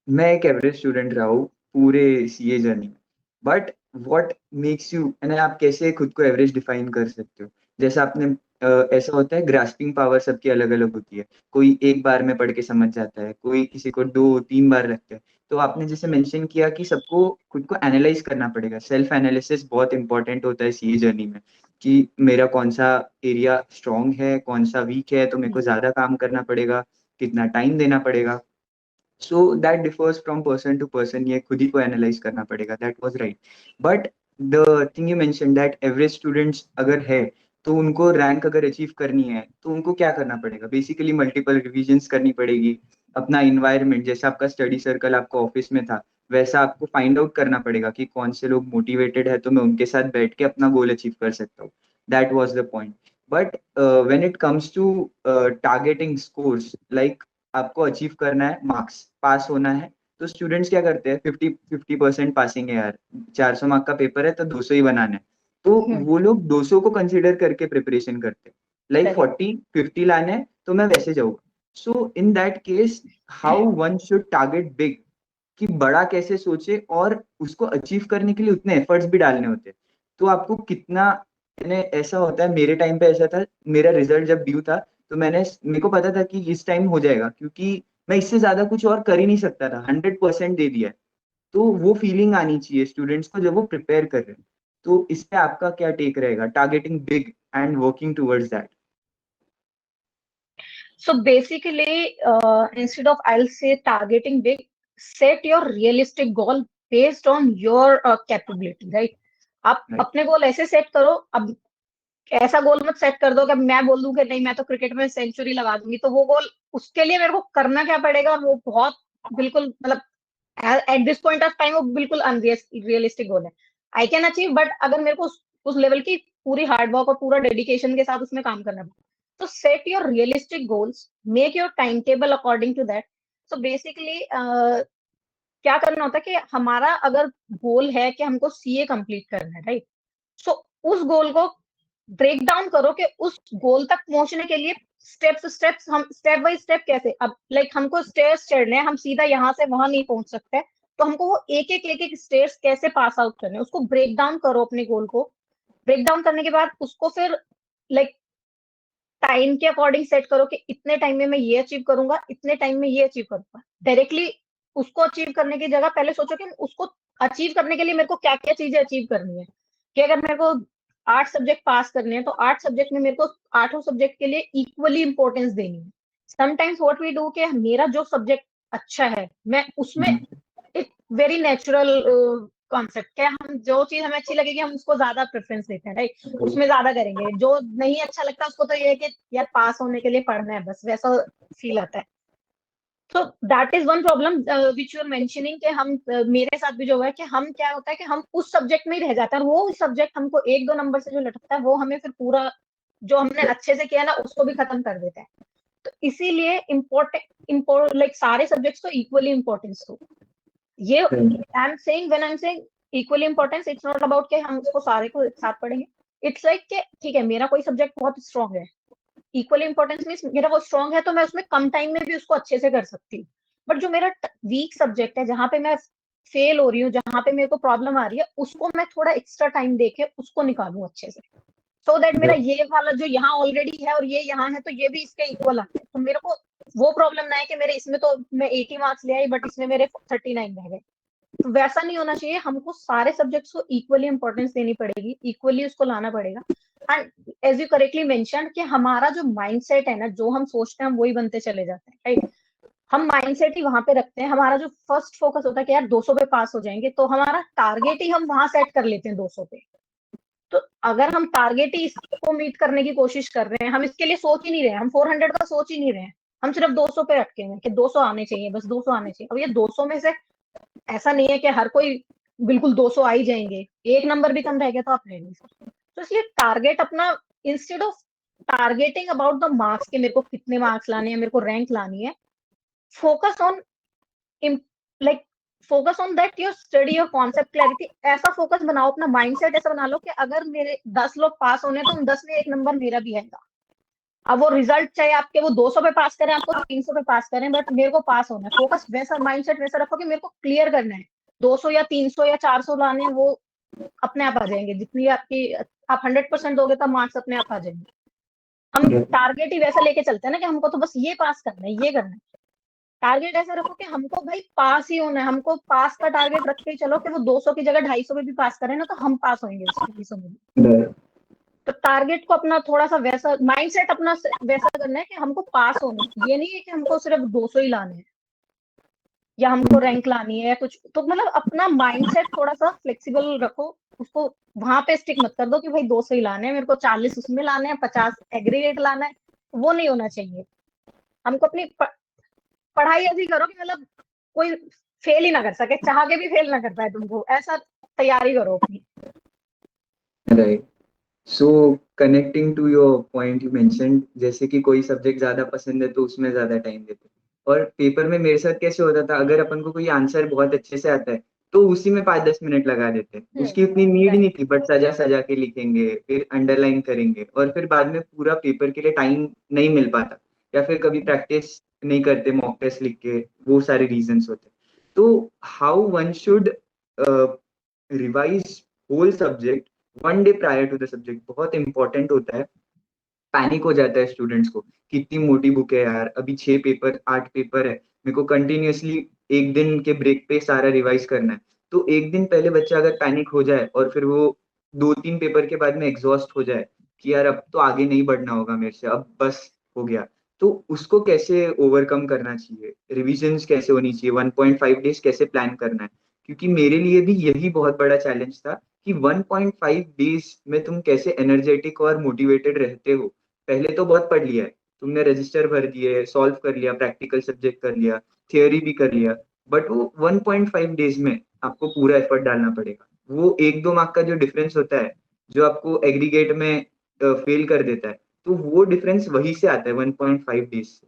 मैं एक एवरेज स्टूडेंट रहा हूँ पूरे CA जर्नी में, बट व्हाट मेक्स यू, यानी आप कैसे खुद को एवरेज डिफाइन कर सकते हो? जैसे आपने ऐसा होता है, ग्रास्पिंग पावर सबकी अलग अलग होती है, कोई एक बार में पढ़ के समझ जाता है, कोई किसी को 2-3 बार लगता है. तो आपने जैसे मेंशन किया कि सबको खुद को एनालाइज करना पड़ेगा, सेल्फ एनालिसिस बहुत इंपॉर्टेंट होता है CA जर्नी में. कि मेरा कौन सा एरिया स्ट्रांग है, कौन सा वीक है, तो मेरे को ज्यादा काम करना पड़ेगा, कितना टाइम देना पड़ेगा. So that differs from person to person. ये खुद ही को एनालाइज करना पड़ेगा. That was right. But the thing you mention that average students अगर है तो उनको रैंक अगर अचीव करनी है तो उनको क्या करना पड़ेगा? बेसिकली मल्टीपल रिविजन्स करनी पड़ेगी. अपना इन्वायरमेंट, जैसे आपका स्टडी सर्कल आपका ऑफिस में था, वैसा आपको फाइंड आउट करना पड़ेगा कि कौन से लोग मोटिवेटेड है तो मैं उनके साथ बैठ के अपना गोल अचीव कर सकता हूँ. That was the point. But when it comes to targeting scores, like आपको अचीव करना है, मार्क्स पास होना है, तो स्टूडेंट्स क्या करते हैं? 50% पासिंग है यार, 400 मार्क का पेपर है तो 200 ही बनाना है, तो वो लोग 200 को कंसिडर करके प्रिपरेशन करते हैं. Like
Correct.
40-50 लाने हैं तो मैं वैसे जाऊंगा. So in that case how one should target big, कि बड़ा कैसे सोचे और उसको अचीव करने के लिए उतने एफर्ट्स भी डालने होते हैं. तो आपको कितना, मैंने ऐसा होता है, मेरे टाइम पे ऐसा था, मेरा रिजल्ट जब ड्यू था तो मेरे को पता था कि इस टाइम हो जाएगा, क्योंकि मैं इससे ज्यादा कुछ और कर ही नहीं सकता था. 100% दे दिया है. तो वो फीलिंग आनी चाहिए स्टूडेंट्स को जब वो प्रिपेयर कर रहे हैं. तो इस पे आपका क्या टेक रहेगा? Targeting big and working towards that.
So basically, instead of I'll say targeting big, set your realistic goal based on your capability, right? आप
Right.
अपने गोल ऐसे सेट करो. अब ऐसा गोल मत सेट कर दो कि मैं बोल दूं कि नहीं मैं तो क्रिकेट में सेंचुरी लगा दूंगी, तो वो गोल उसके लिए मेरे को करना क्या पड़ेगा, और वो बहुत बिल्कुल मतलब at this point of time वो बिल्कुल अनरियलिस्टिक गोल है. आई कैन अचीव, बट अगर मेरे को उस लेवल की पूरी हार्डवर्क और पूरा डेडिकेशन के साथ उसमें काम करना पड़े. तो set your realistic goals, make your time table according to that. So basically क्या करना होता है कि हमारा अगर गोल है कि हमको सीए कंप्लीट करना है, राइट? सो उस गोल को ब्रेक डाउन करो कि उस गोल तक पहुंचने के लिए स्टेप्स हम स्टेप बाय स्टेप कैसे. अब लाइक हमको स्टेयर्स चढ़ने हैं, हम सीधा यहाँ से वहां नहीं पहुंच सकते, तो हमको वो एक एक स्टेयर्स कैसे पास आउट करने हैं, उसको ब्रेक डाउन करो. अपने गोल को ब्रेक डाउन करने के बाद उसको फिर लाइक टाइम के अकॉर्डिंग सेट करो कि इतने टाइम में मैं ये अचीव करूंगा, इतने टाइम में ये अचीव करूंगा. डायरेक्टली उसको अचीव करने की जगह पहले सोचो कि उसको अचीव करने के लिए मेरे को क्या क्या चीजें अचीव करनी है. कि अगर मेरे को 8 सब्जेक्ट पास करने हैं तो 8 सब्जेक्ट में मेरे को 8 सब्जेक्ट के लिए इक्वली इंपॉर्टेंस देनी है. समटाइम्स व्हाट वी डू कि मेरा जो सब्जेक्ट अच्छा है मैं उसमें एक वेरी नेचुरल कॉन्सेप्ट है, हम जो चीज हमें अच्छी लगेगी हम उसको ज्यादा प्रेफरेंस देते हैं, राइट? उसमें ज्यादा करेंगे. जो नहीं अच्छा लगता उसको तो ये है कि यार पास होने के लिए पढ़ना है बस, वैसा फील आता है. तो that is one problem which you are mentioning कि हम मेरे साथ भी जो हुआ है कि हम क्या होता है कि हम उस सब्जेक्ट में ही रह जाते हैं, और वो सब्जेक्ट हमको 1-2 नंबर से जो लटकता है वो हमें फिर पूरा जो हमने अच्छे से किया ना उसको भी खत्म कर देता है. तो इसीलिए इम्पोर्टेंट लाइक सारे सब्जेक्ट्स को इक्वली इंपॉर्टेंस दो. ये I am saying when I am saying equally importance, it's not about कि हम उसको सारे को एक साथ पढ़ेंगे. इट्स लाइक कि ठीक है मेरा कोई सब्जेक्ट बहुत स्ट्रांग है, इक्वली इंपॉर्टेंस मीन्स मेरा वो स्ट्रांग है तो मैं उसमें कम टाइम में भी उसको अच्छे से कर सकती हूँ. बट जो मेरा वीक सब्जेक्ट है, जहां पे मैं फेल हो रही हूँ, जहां पे मेरे को प्रॉब्लम आ रही है, उसको मैं थोड़ा एक्स्ट्रा टाइम देके उसको निकालूं अच्छे से, सो दैट मेरा ये वाला जो यहाँ ऑलरेडी है और ये यहाँ है तो ये भी इसके इक्वल आते हैं, तो मेरे को वो प्रॉब्लम ना है कि मेरे इसमें तो मैं 80 मार्क्स ले आई बट इसमें मेरे 39 रह गए. तो वैसा नहीं होना चाहिए. हमको सारे सब्जेक्ट्स को इक्वली इंपॉर्टेंस देनी पड़ेगी, इक्वली उसको लाना पड़ेगा. And as you correctly mention कि हमारा जो माइंडसेट है ना, जो हम सोचते हैं हम वही बनते चले जाते हैं, राइट? हम माइंडसेट ही वहां पे रखते हैं. हमारा जो फर्स्ट फोकस होता है कि यार 200 पे पास हो जाएंगे, तो हमारा टारगेट ही हम वहां सेट कर लेते हैं 200 पे. तो अगर हम टारगेट ही इसको मीट करने की कोशिश कर रहे हैं, हम इसके लिए सोच ही नहीं रहे हैं, हम 400 का सोच ही नहीं रहे हैं, हम सिर्फ 200 पे अटके हैं कि 200 आने चाहिए, बस 200 आने चाहिए. अब ये 200 में से ऐसा नहीं है कि हर कोई बिल्कुल 200 आ ही जाएंगे, एक नंबर भी कम रह गया तो आप रह नहीं सकते. तो इसलिए टारगेट अपना, instead of targeting about the marks के मेरे को कितने मार्क्स लाने हैं, मेरे को रैंक लानी है, focus on like focus on that your study, your concept clarity. ऐसा फोकस बनाओ, अपना माइंडसेट ऐसा बना लो कि अगर मेरे 10 लोग पास होने तो उन 10 में एक नंबर मेरा भी आएगा. अब वो रिजल्ट चाहे आपके वो 200 पे पास करें, आपको 300 पे पास करें, बट मेरे को पास होना है. फोकस वैसा, माइंडसेट वैसा रखो कि मेरे को क्लियर करना है. 200 या 300 या 400 लाने हैं, वो अपने आप आ जाएंगे. जितनी आपकी आप 100% दोगे तब मार्क्स अपने आप आ जाएंगे. हम टारगेट ही वैसा लेके चलते हैं ना कि हमको तो बस ये पास करना है, ये करना है. टारगेट ऐसा रखो कि हमको भाई पास ही होना है, हमको पास का टारगेट रख के चलो कि वो 200 की जगह 250 पे भी पास करें ना तो हम पास होंगे उस 250 में. तो टारगेट को अपना थोड़ा सा वैसा माइंडसेट अपना वैसा करना है कि हमको पास होना है। ये नहीं है कि हमको सिर्फ 200 ही लाने हैं या हमको रैंक लानी है या कुछ। तो मतलब अपना माइंडसेट थोड़ा सा फ्लेक्सिबल रखो, उसको वहां पे स्टिक मत कर दो कि भाई 200 ही लाने हैं, मेरे को 40 उसमें लाने हैं, 50 एग्रीगेट लाना है। वो नहीं होना चाहिए। हमको अपनी पढ़ाई ऐसी करो कि मतलब कोई फेल ही ना कर सके, चाह के भी फेल ना कर पाए तुमको, ऐसा तैयारी करो अपनी।
Right. So connecting to your point you mentioned, जैसे कि कोई सब्जेक्ट ज्यादा पसंद है तो उसमें ज्यादा टाइम देते हैं। और पेपर में मेरे साथ कैसे होता था, अगर अपन को कोई आंसर बहुत अच्छे से आता है तो उसी में 5-10 मिनट लगा देते हैं, उसकी उतनी नीड ही नहीं थी, बट सजा सजा के लिखेंगे, फिर अंडरलाइन करेंगे, और फिर बाद में पूरा पेपर के लिए टाइम नहीं मिल पाता, या फिर कभी प्रैक्टिस नहीं करते मॉक टेस्ट लिख के, वो सारे रीजंस होते हैं। तो how one should revise whole subject 1 day prior to the subject बहुत इंपॉर्टेंट होता है। पैनिक हो जाता है स्टूडेंट्स को, कितनी मोटी बुक है यार, अभी 6 पेपर 8 पेपर है, मेरे को कंटिन्यूअसली एक दिन के ब्रेक पे सारा रिवाइज करना है। तो एक दिन पहले बच्चा अगर पैनिक हो जाए और फिर वो 2-3 पेपर के बाद में एग्जॉस्ट हो जाए कि यार अब तो आगे नहीं बढ़ना होगा मेरे से, अब बस हो गया, तो उसको कैसे ओवरकम करना चाहिए, रिविजन्स कैसे होनी चाहिए, 1.5 डेज कैसे प्लान करना है। क्योंकि मेरे लिए भी यही बहुत बड़ा चैलेंज था कि 1.5 डेज में तुम कैसे एनर्जेटिक और मोटिवेटेड रहते हो। पहले तो बहुत पढ़ लिया है तुमने, रजिस्टर भर दिए, सॉल्व कर लिया, प्रैक्टिकल सब्जेक्ट कर लिया, थियोरी भी कर लिया, बट वो 1.5 डेज में आपको पूरा एफर्ट डालना पड़ेगा। वो 1-2 मार्क का जो डिफरेंस होता है, जो आपको एग्रीगेट में फेल कर देता है, तो वो डिफरेंस वही से आता है 1.5 डेज से।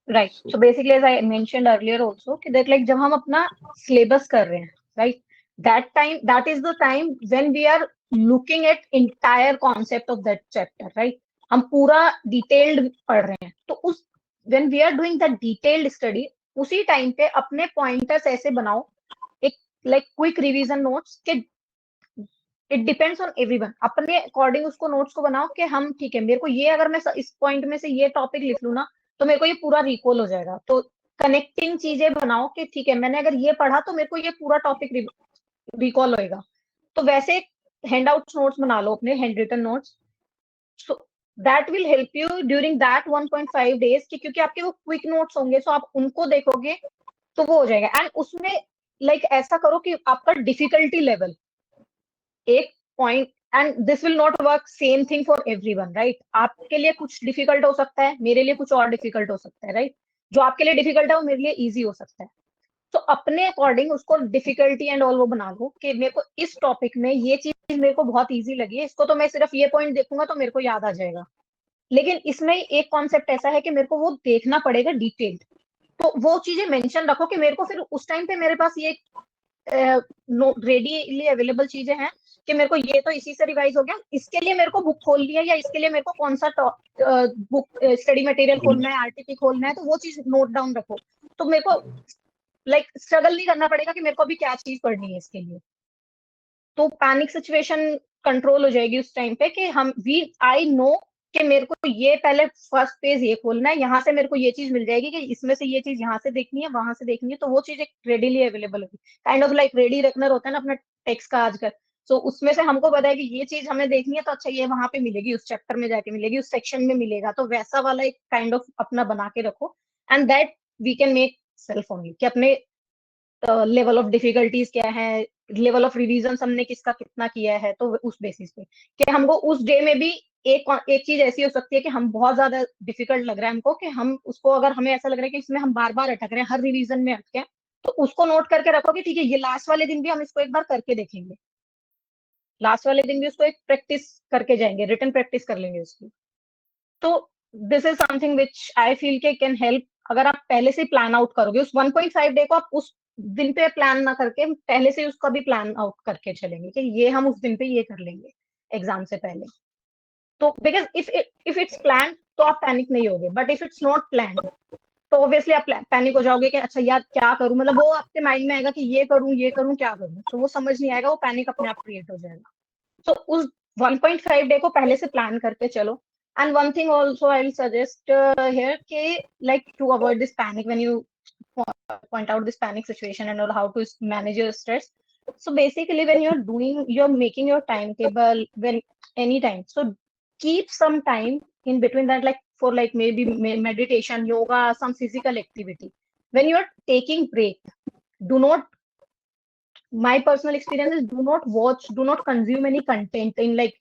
Right. So basically as I mentioned earlier also कि दैट लाइक जब हम अपना सिलेबस कर रहे हैं, right, that is the time when we are looking at entire concept of that chapter, right. हम पूरा डिटेल्ड पढ़ रहे हैं, तो उस when we are doing that detailed study, उसी टाइम पे अपने पॉइंटर्स ऐसे बनाओ, एक लाइक क्विक रिवीजन नोट्स के इट डिपेंड्स ऑन एवरीवन, अपने अकॉर्डिंग उसको नोट्स को बनाओ कि हम ठीक है, मेरे को ये अगर मैं इस पॉइंट में से ये टॉपिक लिख लूँ ना, तो मेरे को ये पूरा रिकॉल हो जाएगा। तो कनेक्टिंग चीजें बनाओ कि ठीक है, मैंने अगर ये पढ़ा तो मेरे को ये पूरा टॉपिक रिकॉल होएगा। तो वैसे हैंड आउट नोट्स बना लो, अपने handwritten notes. So that will help you during that 1.5 days, क्योंकि आपके वो क्विक नोट्स होंगे, सो आप उनको देखोगे तो वो हो जाएगा। एंड उसमें लाइक ऐसा करो कि आपका डिफिकल्टी लेवल एक point, and this will not work same thing for everyone, right. आपके लिए कुछ डिफिकल्ट हो सकता है, मेरे लिए कुछ और डिफिकल्ट हो सकता है, राइट। जो आपके लिए डिफिकल्ट है वो मेरे लिए इजी हो सकता है। तो अपने अकॉर्डिंग उसको डिफिकल्टी एंड ऑल वो बना लो कि मेरे को इस टॉपिक में ये चीज मेरे को बहुत इजी लगी है, इसको तो मैं सिर्फ ये पॉइंट देखूंगा तो मेरे को याद आ जाएगा। लेकिन इसमें एक कॉन्सेप्ट ऐसा है कि मेरे को वो देखना पड़ेगा डिटेल्ड। तो वो चीजें मेंशन रखो कि मेरे को फिर उस टाइम पे मेरे पास ये रेडीली अवेलेबल चीजें हैं कि मेरे को ये तो इसी से रिवाइज हो गया, इसके लिए मेरे को बुक खोल लिया, या इसके लिए मेरे को कौन सा बुक स्टडी मटेरियल खोलना है, आरटीपी खोलना है, तो वो चीज नोट डाउन रखो। तो मेरे को लाइक स्ट्रगल नहीं करना पड़ेगा कि मेरे को अभी क्या चीज पढ़नी है इसके लिए। तो पैनिक सिचुएशन कंट्रोल हो जाएगी उस टाइम पे कि हम वी आई नो कि मेरे को ये पहले फर्स्ट पेज ये खोलना है, यहाँ से मेरे को ये चीज मिल जाएगी कि इसमें से ये चीज यहाँ से देखनी है, वहां से देखनी है, तो वो चीज एक रेडीली अवेलेबल होगी। Kind of like ready reckoner होता है ना अपना टेक्स्ट का आजकल। तो उसमें से हमको पता है कि ये चीज हमें देखनी है, तो अच्छा ये वहां पे मिलेगी, उस चैप्टर में जाके मिलेगी, उस सेक्शन में मिलेगा। तो वैसा वाला एक काइंड ऑफ अपना बना के रखो, and that we can make self only कि अपने लेवल ऑफ डिफिकल्टीज क्या है, लेवल ऑफ रिवीजन हमने किसका कितना किया है, तो उस बेसिस पे कि हमको उस डे में भी एक चीज ऐसी हो सकती है कि हम बहुत ज्यादा डिफिकल्ट लग रहा है हमको, कि हम उसको अगर हमें ऐसा लग रहा है कि इसमें हम बार बार अटक रहे हैं, हर रिवीजन में अटके हैं, तो उसको नोट करके रखोगे, ठीक है ये लास्ट वाले दिन भी हम इसको एक बार करके देखेंगे, लास्ट वाले दिन भी उसको एक प्रैक्टिस करके जाएंगे, रिटन प्रैक्टिस कर लेंगे उसकी। तो this is something which I feel के कैन हेल्प। अगर आप पहले से प्लान आउट करोगे उस 1.5 डे को, आप उस दिन पे प्लान ना करके पहले से उसका भी प्लान आउट करके चलेंगे कि ये हम उस दिन पे ये कर लेंगे एग्जाम से पहले। तो बिकॉज इफ इट्स प्लान तो आप पैनिक नहीं होगे, but if it's not plan तो ऑब्वियसली आप पैनिक हो जाओगे कि अच्छा यार क्या करूं, मतलब वो आपके माइंड में आएगा कि ये करूं क्या करूं, तो वो समझ नहीं आएगा, वो पैनिक अपने आप क्रिएट हो जाएगा। तो उस 1.5 डे को पहले से प्लान करके चलो। And one thing also I'll suggest here, like to avoid this panic when you point out this panic situation and all how to manage your stress. So basically, when you're making your timetable when anytime. So keep some time in between that, like for like maybe meditation, yoga, some physical activity. When you're taking break, do not. My personal experience is do not consume any content in like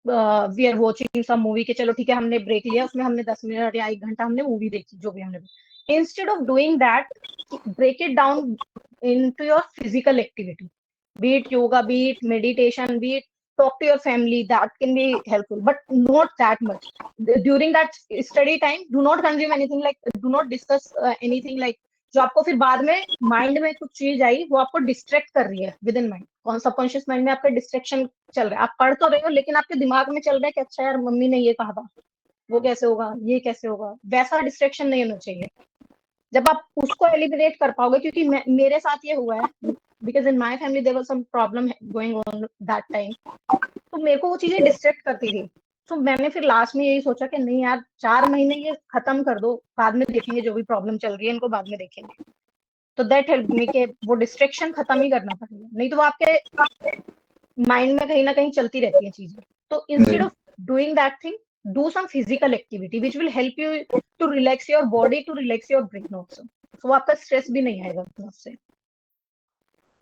we are watching some movie के चलो ठीक है हमने break लिया उसमें हमने 10 minute या 1 घंटा हमने मूवी देखी जो भी हमने instead of doing that break it down into your physical activity be it yoga be it meditation be it talk to your family that can be helpful but not that much during that study time do not consume anything like do not discuss anything like जो आपको फिर बाद में mind में कुछ चीज आई वो आपको डिस्ट्रैक्ट कर रही है with in mind subconscious mind में आपका डिस्ट्रैक्शन चल रहा है आप पढ़ तो रहे हो लेकिन आपके दिमाग में चल रहा है कि अच्छा यार मम्मी ने ये कहा था वो कैसे होगा ये कैसे होगा वैसा डिस्ट्रैक्शन नहीं होना चाहिए जब आप उसको एलिमिनेट कर पाओगे क्योंकि मेरे साथ ये हुआ है because in my family there was some problem going on that time तो मेरे को वो चीजें डिस्ट्रैक्ट करती थी तो मैंने फिर लास्ट में यही सोचा कि नहीं यार 4 महीने ये खत्म कर दो बाद में देखेंगे जो भी प्रॉब्लम चल रही है इनको बाद में देखेंगे तो दैट हेल्प मी के वो डिस्ट्रैक्शन खत्म ही करना पड़ेगा नहीं तो वो आपके माइंड में कहीं ना कहीं चलती रहती है चीजें तो instead of doing that thing do some physical activity which will help you to relax your body to relax your brain also so आपका स्ट्रेस भी नहीं आएगा उससे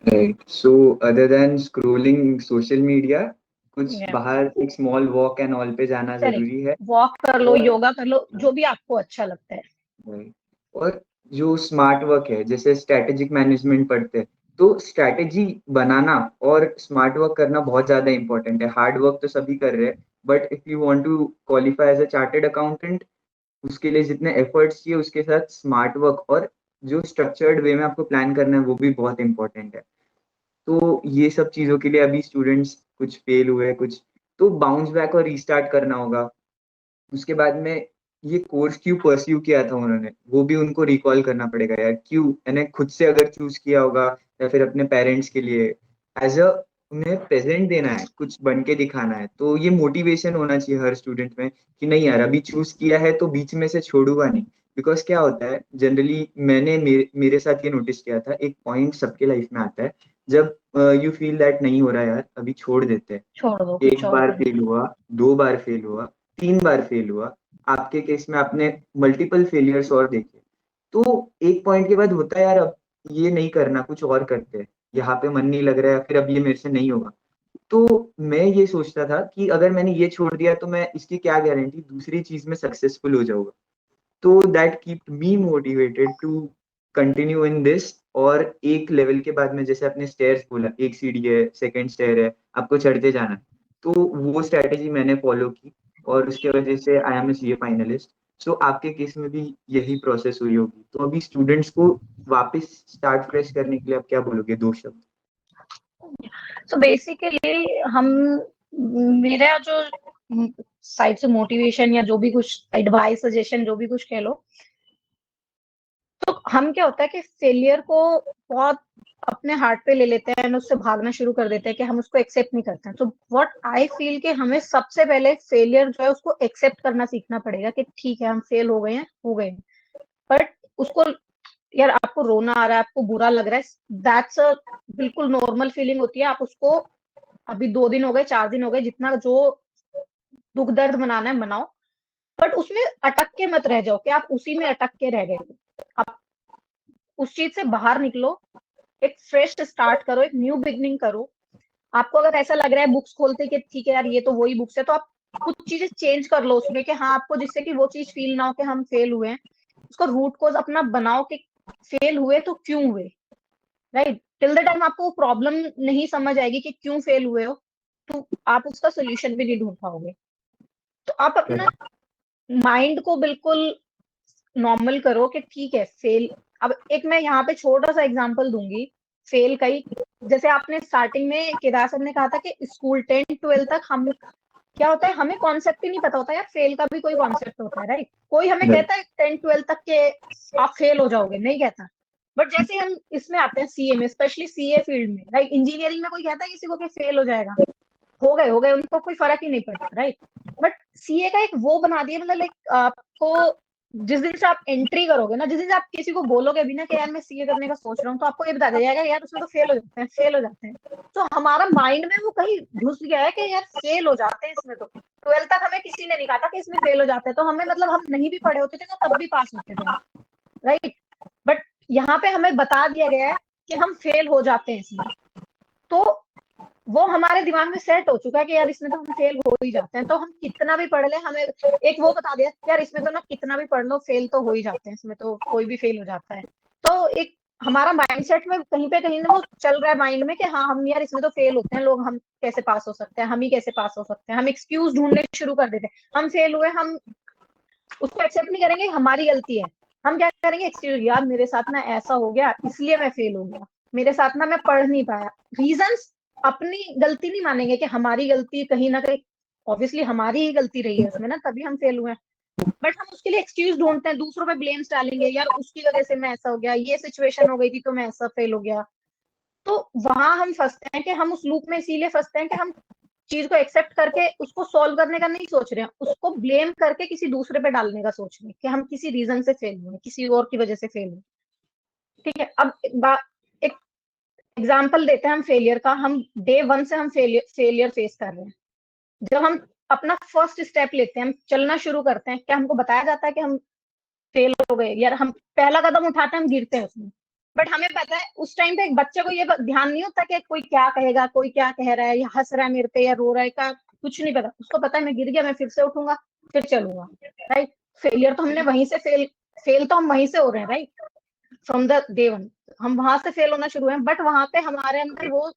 Right. So other than scrolling social media, कुछ
Yeah.
बाहर एक small walk and all पे जाना जरूरी है.
वॉक कर लो
और-
योगा कर लो जो भी आपको अच्छा लगता है
Right. और जो स्मार्ट वर्क है जैसे स्ट्रेटेजिक मैनेजमेंट पढ़ते हैं तो स्ट्रेटेजी बनाना और स्मार्ट वर्क करना बहुत ज्यादा इंपॉर्टेंट है. हार्ड वर्क तो सभी कर रहे हैं but if you want to qualify as a chartered accountant उसके लिए जितने एफर्ट्स चाहिए उसके साथ स्मार्ट वर्क और जो स्ट्रक्चर्ड वे में आपको प्लान करना है वो भी बहुत इंपॉर्टेंट है. तो ये सब चीजों के लिए अभी स्टूडेंट्स कुछ फेल हुए कुछ तो बाउंस बैक और रीस्टार्ट करना होगा. उसके बाद में ये कोर्स क्यों परस्यू किया था उन्होंने वो भी उनको रिकॉल करना पड़ेगा यार क्यों यानी खुद से अगर चूज किया होगा या फिर अपने पेरेंट्स के लिए एज अ उन्हें प्रेजेंट देना है कुछ बन के दिखाना है तो ये मोटिवेशन होना चाहिए हर स्टूडेंट में कि नहीं यार अभी चूज किया है तो बीच में से छोड़ूंगा नहीं. बिकॉज क्या होता है जनरली मैंने मेरे साथ ये नोटिस किया था एक पॉइंट सबके लाइफ में आता है जब यू फील दैट नहीं हो रहा यार अभी छोड़ देते हैं.
छोड़ दो
एक बार फेल हुआ 2 बार फेल हुआ 3 बार फेल हुआ आपके केस में आपने मल्टीपल फेलियर्स और देखे तो एक पॉइंट के बाद होता है यार अब ये नहीं करना कुछ और करते हैं यहाँ पे मन नहीं लग रहा है फिर अब ये मेरे से नहीं होगा. तो मैं ये सोचता था कि अगर मैंने ये छोड़ दिया तो मैं इसकी क्या गारंटी दूसरी चीज में सक्सेसफुल हो जाऊंगा. तो that keep me motivated to continue in this. और एक लेवल के बाद में जैसे आपने स्टेयर्स बोला एक सीढ़ी है सेकंड स्टेयर है आपको चढ़ते जाना तो वो स्ट्रेटेजी मैंने फॉलो की और उसके वजह से I am a CA finalist. So आपके केस में भी यही प्रोसेस हुई होगी तो अभी स्टूडेंट्स को वापस स्टार्ट फ्रेश करने के लिए आप क्या बोलोगे 2 शब्द.
सो बेसिकली हम मेरा जो साइड से मोटिवेशन या जो भी कुछ एडवाइस सजेशन जो भी कुछ कह लो तो हम क्या होता है कि फेलियर को बहुत अपने हार्ट पे ले लेते हैं उससे भागना शुरू कर देते हैं कि हम उसको एक्सेप्ट नहीं करते हैं. तो व्हाट आई फील कि हमें सबसे पहले फेलियर जो है उसको एक्सेप्ट करना सीखना पड़ेगा कि ठीक है हम फेल हो गए हैं बट उसको यार आपको रोना आ रहा है आपको बुरा लग रहा है दैट्स अ बिल्कुल नॉर्मल फीलिंग होती है. आप उसको अभी 2 दिन हो गए 4 दिन हो गए जितना जो दुख दर्द मनाना है मनाओ बट उसमें अटक के मत रह जाओ कि आप उसी में अटक के रह गए. आप उस चीज से बाहर निकलो एक फ्रेश स्टार्ट करो एक न्यू बिगनिंग करो. आपको अगर ऐसा लग रहा है बुक्स खोलते कि ठीक है यार ये तो वही बुक्स है तो आप कुछ चीजें चेंज कर लो उसमें कि हाँ आपको जिससे कि वो चीज फील ना हो कि हम फेल हुए हैं उसका रूट कोज अपना बनाओ कि फेल हुए तो क्यों हुए राइट. टिल द टाइम आपको प्रॉब्लम नहीं समझ आएगी कि क्यों फेल हुए हो तो आप उसका सोल्यूशन भी नहीं ढूंढ पाओगे. तो आप अपना माइंड को बिल्कुल नॉर्मल करो कि ठीक है फेल. अब एक मैं यहाँ पे छोटा सा एग्जांपल दूंगी फेल का ही. जैसे आपने स्टार्टिंग में केदार सर ने कहा था कि स्कूल 10-12 तक हम क्या होता है हमें कॉन्सेप्ट ही नहीं पता होता यार फेल का भी कोई कॉन्सेप्ट होता है राइट. कोई हमें कहता है 10-12 तक के आप फेल हो जाओगे नहीं कहता बट जैसे हम इसमें आते हैं सीए में स्पेशली सीए फील्ड में राइट इंजीनियरिंग में कोई कहता है किसी को कि फेल हो जाएगा हो गए उनको कोई फर्क ही नहीं पड़ता राइट. बट सीए का एक वो बना दिया मतलब लाइक आपको जिस दिन से आप एंट्री करोगे ना, जिस दिन से आप किसी को बोलोगे भी ना कि यार मैं सीए करने का सोच रहा हूँ, तो आपको ये बता दिया जाएगा यार उसमें तो फेल हो जाते हैं, फेल हो जाते हैं। तो हमारा माइंड में वो कहीं घुस गया है कि यार फेल हो जाते हैं इसमें। तो 12th तक हमें किसी ने नहीं कहा था कि इसमें फेल हो जाते हैं, तो हमें मतलब हम नहीं भी पढ़े होते थे तो तब भी पास होते थे, राइट। बट यहाँ पे हमें बता दिया गया है कि हम फेल हो जाते हैं इसमें, तो वो हमारे दिमाग में सेट हो चुका है कि यार इसमें तो हम फेल हो ही जाते हैं। तो हम कितना भी पढ़ ले, हमें एक वो बता दिया यार इसमें तो ना कितना भी पढ़ लो फेल तो हो ही जाते हैं, इसमें तो कोई भी फेल हो जाता है। तो एक हमारा माइंडसेट में कहीं पे कहीं ना वो चल रहा है माइंड में कि हाँ हम यार इसमें तो फेल होते हैं लोग, हम कैसे पास हो सकते हैं, हम ही कैसे पास हो सकते हैं। हम एक्सक्यूज ढूंढने शुरू कर देते हैं, हम फेल हुए, हम उसको एक्सेप्ट नहीं करेंगे हमारी गलती है। हम क्या करेंगे, एक्सक्यूज, यार मेरे साथ ना ऐसा हो गया इसलिए मैं फेल हो गया, मेरे साथ ना मैं पढ़ नहीं पाया। रीजंस अपनी गलती नहीं मानेंगे कि हमारी गलती कहीं ना कहीं, ऑब्वियसली हमारी ही गलती रही है उसमें ना, तभी हम फेल हुए हैं। बट हम उसके लिए एक्सक्यूज ढूंढते हैं, दूसरों पे ब्लेम्स डालेंगे, यार उसकी वजह से मैं ऐसा हो गया, ये सिचुएशन हो गई थी तो मैं ऐसा फेल हो गया। तो वहां हम फंसते हैं कि हम उस लूप में इसीलिए फंसते हैं कि हम चीज को एक्सेप्ट करके उसको सॉल्व करने का नहीं सोच रहे हैं, उसको ब्लेम करके किसी दूसरे पे डालने का सोच रहे हैं कि हम किसी रीजन से फेल हुए, किसी और की वजह से फेल हुए। ठीक है, अब एक एग्जाम्पल देते हैं हम फेलियर का। हम डे 1 से हम फेलियर फेस कर रहे हैं। जब हम अपना फर्स्ट स्टेप लेते हैं, हम चलना शुरू करते हैं, क्या हमको बताया जाता है कि हम फेल हो गए? यार हम पहला कदम उठाते हैं, हम गिरते हैं उसमें। बट हमें पता है उस टाइम पे एक बच्चे को ये ध्यान नहीं होता कि कोई क्या कहेगा, कोई क्या कह रहा है, या हंस रहा है मेरे पे या रो रहा है, का कुछ नहीं पता। उसको पता है मैं गिर गया, मैं फिर से उठूंगा, फिर चलूंगा, राइट। फेलियर तो हमने वहीं से फेल तो हम वहीं से हो रहे हैं, राइट, फ्रॉम द डे 1 हम वहां से फेल होना शुरू हुए हैं। बट वहां पे हमारे अंदर वो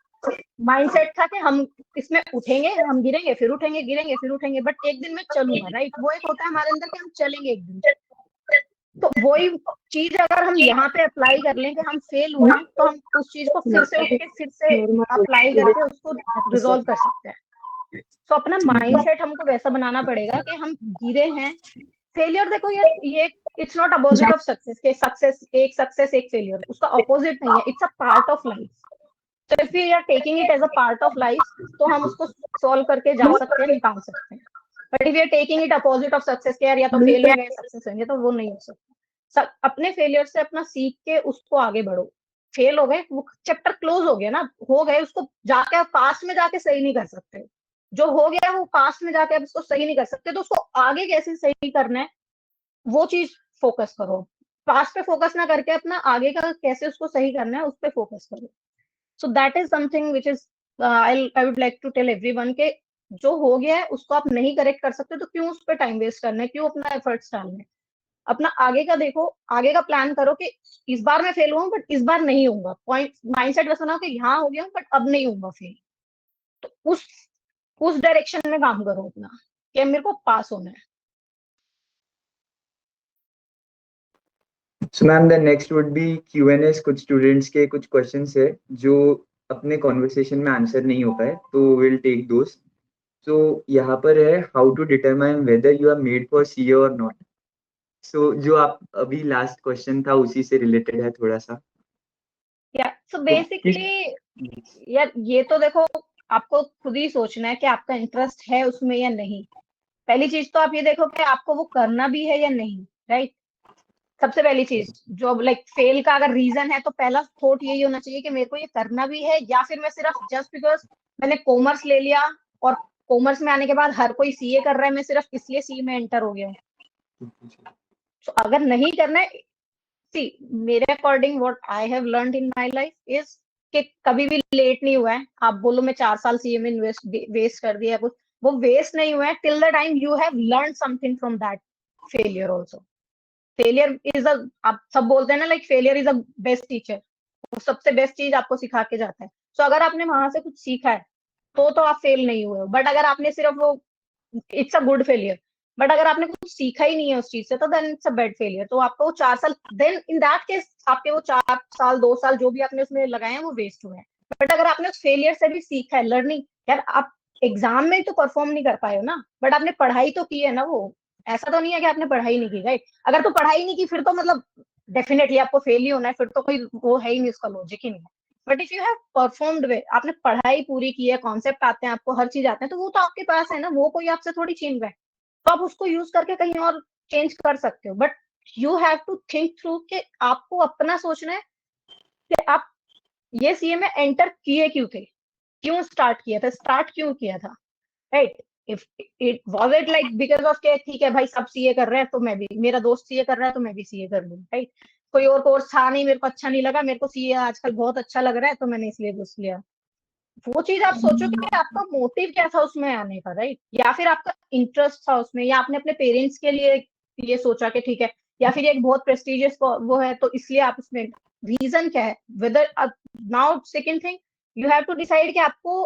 माइंडसेट था कि हम इसमें उठेंगे, हम गिरेंगे फिर उठेंगे, गिरेंगे फिर उठेंगे, बट एक दिन मैं चलूंगा, राइट। वो एक होता है हमारे अंदर कि हम चलेंगे एक दिन। तो वही चीज अगर हम यहाँ पे अप्लाई कर लें कि हम फेल हुए हैं, तो हम उस चीज को फिर से उठ के फिर से अप्लाई करके उसको रिजॉल्व कर सकते हैं। तो अपना माइंडसेट हमको वैसा बनाना पड़ेगा कि हम गिरे हैं। फेलियर देखो यार, ये it's not opposite of success के सक्सेस एक फेलियर, उसका अपोजिट नहीं है, it's a part of life. तो if we are taking it as a part of life, तो हम उसको सॉल्व करके जा सकते हैं, निकाल सकते हैं। But if you are taking it opposite of success के यार या तो फेल होंगे सक्सेस होंगे, तो वो नहीं हो सकता। अपने फेलियर से अपना सीख के उसको आगे बढ़ो। फेल हो गए, वो चैप्टर क्लोज हो गया ना, हो गए, उसको जाके पास्ट में जाके सही नहीं कर सकते। जो हो गया वो पास्ट में जाके अब उसको सही नहीं कर सकते, तो उसको आगे कैसे सही करना है वो चीज फोकस करो। पास्ट पे फोकस ना करके अपना आगे का कैसे उसको सही करना है उस पर फोकस करो। So that is something which is I would like to tell everyone के जो हो गया है उसको आप नहीं करेक्ट कर सकते, तो क्यों उस पर टाइम वेस्ट करना है, क्यों अपना एफर्ट्स डालना है। अपना आगे का देखो, आगे का प्लान करो कि इस बार मैं फेल हुआ हूँ बट इस बार नहीं होऊंगा। पॉइंट माइंडसेट वैसा बनाओ कि यहाँ हो गया हूँ बट अब नहीं होऊंगा फेल। तो उस डायरेक्शन में काम करो अपना कि मेरे को पास होना है।
So ma'am, the next would B Q&As। कुछ स्टूडेंट्स के कुछ क्वेश्चंस है जो अपने कॉन्वर्सेशन में आंसर नहीं हो पाए, तो विल टेक दोस। तो यहाँ पर है, how to determine whether you are made for CA और नॉट। सो जो आप अभी लास्ट क्वेश्चन था उसी से रिलेटेड है थोड़ा सा।
या सो बेसिकली यार ये तो देखो आपको खुद ही सोचना है कि आपका इंटरेस्ट है उसमें या नहीं। पहली चीज तो आप ये देखो कि आपको वो करना भी है या नहीं, राइट। सबसे पहली चीज जो लाइक फेल का अगर रीजन है, तो पहला थॉट यही होना चाहिए कि मेरे को ये करना भी है, या फिर मैं सिर्फ जस्ट बिकॉज मैंने कॉमर्स ले लिया और कॉमर्स में आने के बाद हर कोई सीए कर रहा है, मैं सिर्फ इसलिए सीए में एंटर हो गया हूँ। तो अगर नहीं करना है, सी मेरे according what I have learned in my life is कि कभी भी लेट नहीं हुआ है। आप बोलो मैं 4 साल सीए में वेस्ट कर दिया कुछ, वो वेस्ट नहीं हुआ है till the time you have learn something from that failure also. Failure is a, आप सब बोलते हैं ना like failure is a best teacher, वो सबसे बेस्ट चीज आपको सिखा के जाता है। सो अगर आपने वहां से कुछ सीखा है तो आप फेल नहीं हुए हो। बट अगर आपने सिर्फ वो, it's a good failure. But अगर आपने कुछ सीखा ही नहीं है उस चीज से, तो then it's a bad failure. तो आपको वो 4 साल, देन इन दैट केस आपके वो 4 साल 2 साल जो भी आपने उसमें लगाए हैं वो वेस्ट हुए हैं। बट अगर आपने उस फेलियर से भी सीखा है, लर्निंग, यार आप एग्जाम में तो परफॉर्म नहीं कर पाए हो ना, बट आपने पढ़ाई तो की है ना। वो ऐसा तो नहीं है कि आपने पढ़ाई नहीं की, राइट। अगर तो पढ़ाई नहीं की फिर तो मतलब डेफिनेटली आपको फेल ही होना है, फिर तो कोई वो है ही नहीं, उसका लॉजिक ही नहीं है। But if you have performed way, आपने पढ़ाई पूरी की है, कॉन्सेप्ट आते हैं आपको, हर चीज आते हैं, तो वो तो आपके पास है ना, वो कोई आपसे थोड़ी छीन रहा है। तो आप उसको यूज करके कहीं और चेंज कर सकते हो। But you have to think through कि आपको अपना सोचना है कि आप ये सीए में एंटर किए क्यों थे, क्यों स्टार्ट किया था, स्टार्ट क्यों किया था, right? If it was it like because of के ठीक है भाई सब सीए कर रहे हैं तो मैं भी, मेरा दोस्त सीए कर रहा है तो मैं भी सीए कर लूं, राइट? कोई और कोर्स था नहीं, मेरे को अच्छा नहीं लगा, मेरे को सीए आजकल बहुत अच्छा लग रहा है तो मैंने इसलिए घुस लिया। वो चीज आप सोचो कि आपका मोटिव क्या था उसमें आने का, राइट? या फिर आपका इंटरेस्ट था उसमें, या आपने अपने पेरेंट्स के लिए ये सोचा कि ठीक है, या फिर एक बहुत प्रेस्टिजियस वो है तो इसलिए आप उसमें, रीजन क्या है? Whether now second thing, you have to decide कि आपको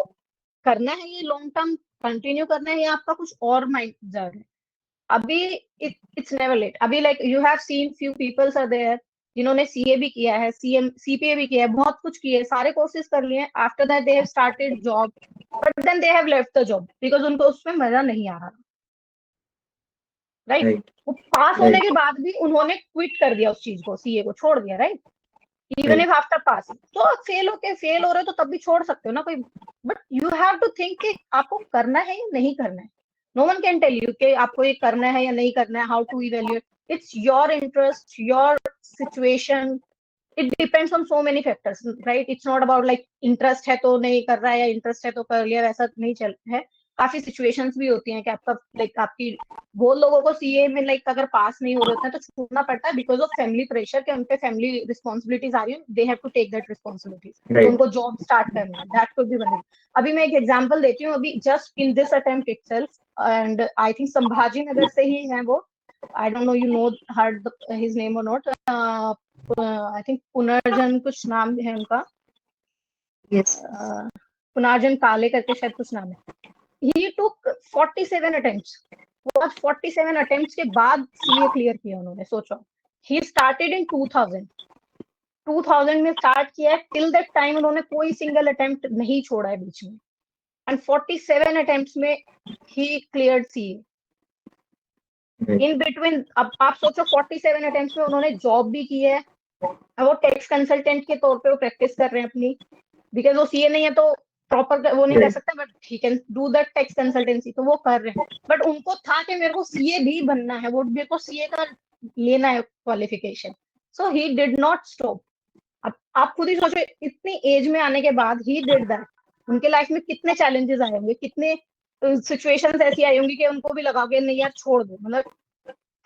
करना है ये लॉन्ग टर्म कंटिन्यू करना है या आपका कुछ और माइंड जा रहा है। अभी इट्स नेवर लेट। अभी like you have seen few peoples are there जिन्होंने सीए भी किया है, सीपीए भी किया है, बहुत कुछ किया है, सारे कोर्सेज कर लिए हैं, after that they have started job, but then they have left the job because उनको उसमें मजा नहीं आ रहा, राइट?
Right.
वो पास होने
Right.
के बाद भी उन्होंने क्विट कर दिया उस चीज को, सीए को छोड़ दिया, right? Even
Right.
If after passing, तो आप फेल हो रहे हो तो तब भी छोड़ सकते हो ना कोई, but you have to think कि आपको करना है या नहीं करना है। No one can tell you कि आपको ये करना है या नहीं करना है, how to evaluate, it's your interest, your situation, it depends on so many factors, right? It's not about like interest है तो नहीं कर रहा है या इंटरेस्ट है तो कर लिया, वैसा नहीं चल है। काफी सिचुएशंस भी होती हैं कि आपका लाइक आपकी, बहुत लोगों को सीए में लाइक अगर पास नहीं हो रहे होते हैं तो छोड़ना पड़ता है बिकॉज ऑफ फैमिली प्रेशर, कि उनके फैमिली रिस्पॉन्सिबिलिटीज आ रही है, they have to take that responsibilities, तो
Right.
उनको जॉब स्टार्ट करना है, दैट कुड बी वन। अभी मैं एक एग्जांपल देती हूँ, अभी just in this attempt itself, and I think Sambhaji Nagar से ही है वो, I don't know you know heard his name और नॉट, आई थिंक पुनर्जन कुछ नाम है उनका,
Yes.
पुनर्जन काले करके शायद कुछ नाम है। ही टुक 47 अटेम्प्ट्स, वो आज 47 अटेम्प्ट्स के बाद सीए क्लियर किया उन्होंने, सोचो। ही स्टार्टेड इन 2000 में स्टार्ट किया है, टिल दैट टाइम उन्होंने कोई सिंगल अटेम्प्ट नहीं छोड़ा है बीच में, एंड 47 अटेम्प्ट्स में ही cleared CA.
Right.
In between अब आप सोचो 47 अटेम्प्ट्स में उन्होंने जॉब भी की है, वो टैक्स कंसल्टेंट के तौर पे वो प्रैक्टिस कर रहे हैं अपनी, बिकॉज वो सीए नहीं है तो प्रॉपर वो नहीं कर
Right.
सकता, but he can do that tax consultancy, तो वो कर रहे हैं। बट उनको था कि मेरे को सीए भी बनना है, वो मेरे को सीए का लेना है qualification, so he did not stop. अब आप खुद ही सोचो, इतनी एज में आने के बाद ही डिड दैट, उनके लाइफ में कितने चैलेंजेस आए होंगे, कितने सिचुएशंस ऐसी आई होंगी कि उनको भी लगा के नहीं यार छोड़ दो, मतलब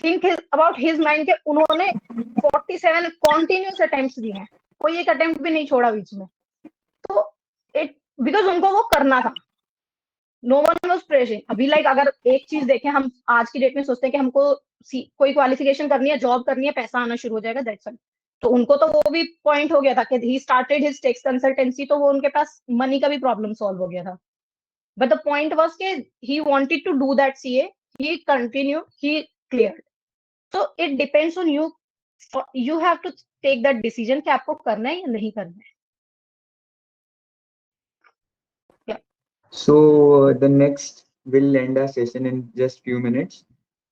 थिंक अबाउट हिज माइंड के उन्होंने 47 कॉन्टिन्यूस अटेम्प्ट्स दिए हैं, कोई एक अटेम्प्ट भी नहीं छोड़ा बीच में, तो इट बिकॉज उनको वो करना था, नो वन वाज प्रेशरिंग। अभी लाइक अगर एक चीज देखें, हम आज की डेट में सोचते हैं कि हमको कोई क्वालिफिकेशन करनी है, जॉब करनी है, पैसा आना शुरू हो जाएगा, दैट्स इट। तो उनको तो वो भी पॉइंट हो गया था कि he started his tax consultancy, तो वो उनके पास मनी का भी प्रॉब्लम सॉल्व हो गया था, बट द पॉइंट वाज कि he wanted to do that CA, he continue, he cleared. So it depends on you. You have to take that decision कि आपको करना है या नहीं करना है। Yeah.
So the next will end our session in just few minutes.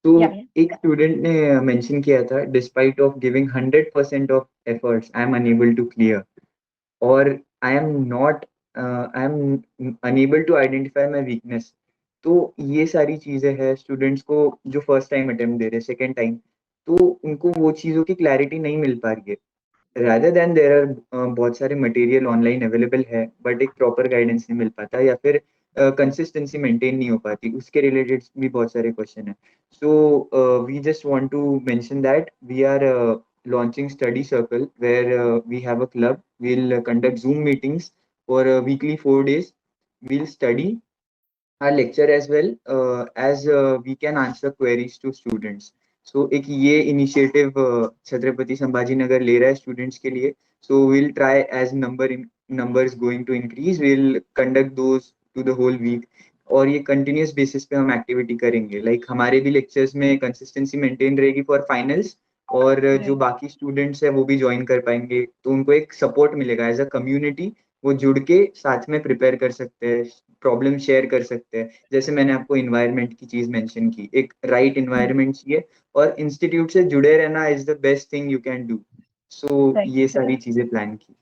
तो
Yeah.
एक स्टूडेंट ने मेंशन किया था, despite of giving 100% of efforts I am unable to clear, और I am unable to identify my weakness. तो ये सारी चीजें हैं स्टूडेंट्स को जो फर्स्ट टाइम अटेम्प्ट दे रहे हैं, सेकेंड टाइम, तो उनको वो चीज़ों की क्लैरिटी नहीं मिल पा रही है। रादर देन देर आर बहुत सारे मटेरियल ऑनलाइन अवेलेबल है, बट एक प्रॉपर गाइडेंस नहीं मिल पाता, या फिर कंसिस्टेंसी मेंटेन नहीं हो पाती, उसके रिलेटेड भी बहुत सारे क्वेश्चन है। So we just want to mention that we are launching study circle where we have a club. We'll conduct Zoom meetings for weekly 4 days. We'll study our lecture as well as we can answer queries to students. So एक ये initiative Chhatrapati Sambhaji Nagar ले रहा है students के लिए. So we'll try as numbers going to increase, we'll conduct those to the whole week. और ये continuous basis पे हम एक्टिविटी करेंगे. लाइक हमारे भी लेक्चर्स में कंसिस्टेंसी मेंटेन रहेगी फॉर फाइनल्स, और जो बाकी स्टूडेंट्स है वो भी ज्वाइन कर पाएंगे, तो उनको एक सपोर्ट मिलेगा एज अ कम्युनिटी. वो जुड़ के साथ में प्रिपेयर कर सकते हैं, प्रॉब्लम शेयर कर सकते हैं. जैसे मैंने आपको इन्वायरमेंट की चीज मेंशन की, एक राइट इन्वायरमेंट चाहिए, और इंस्टीट्यूट से जुड़े रहना is the best thing you can do. So ये सारी चीजें प्लान की.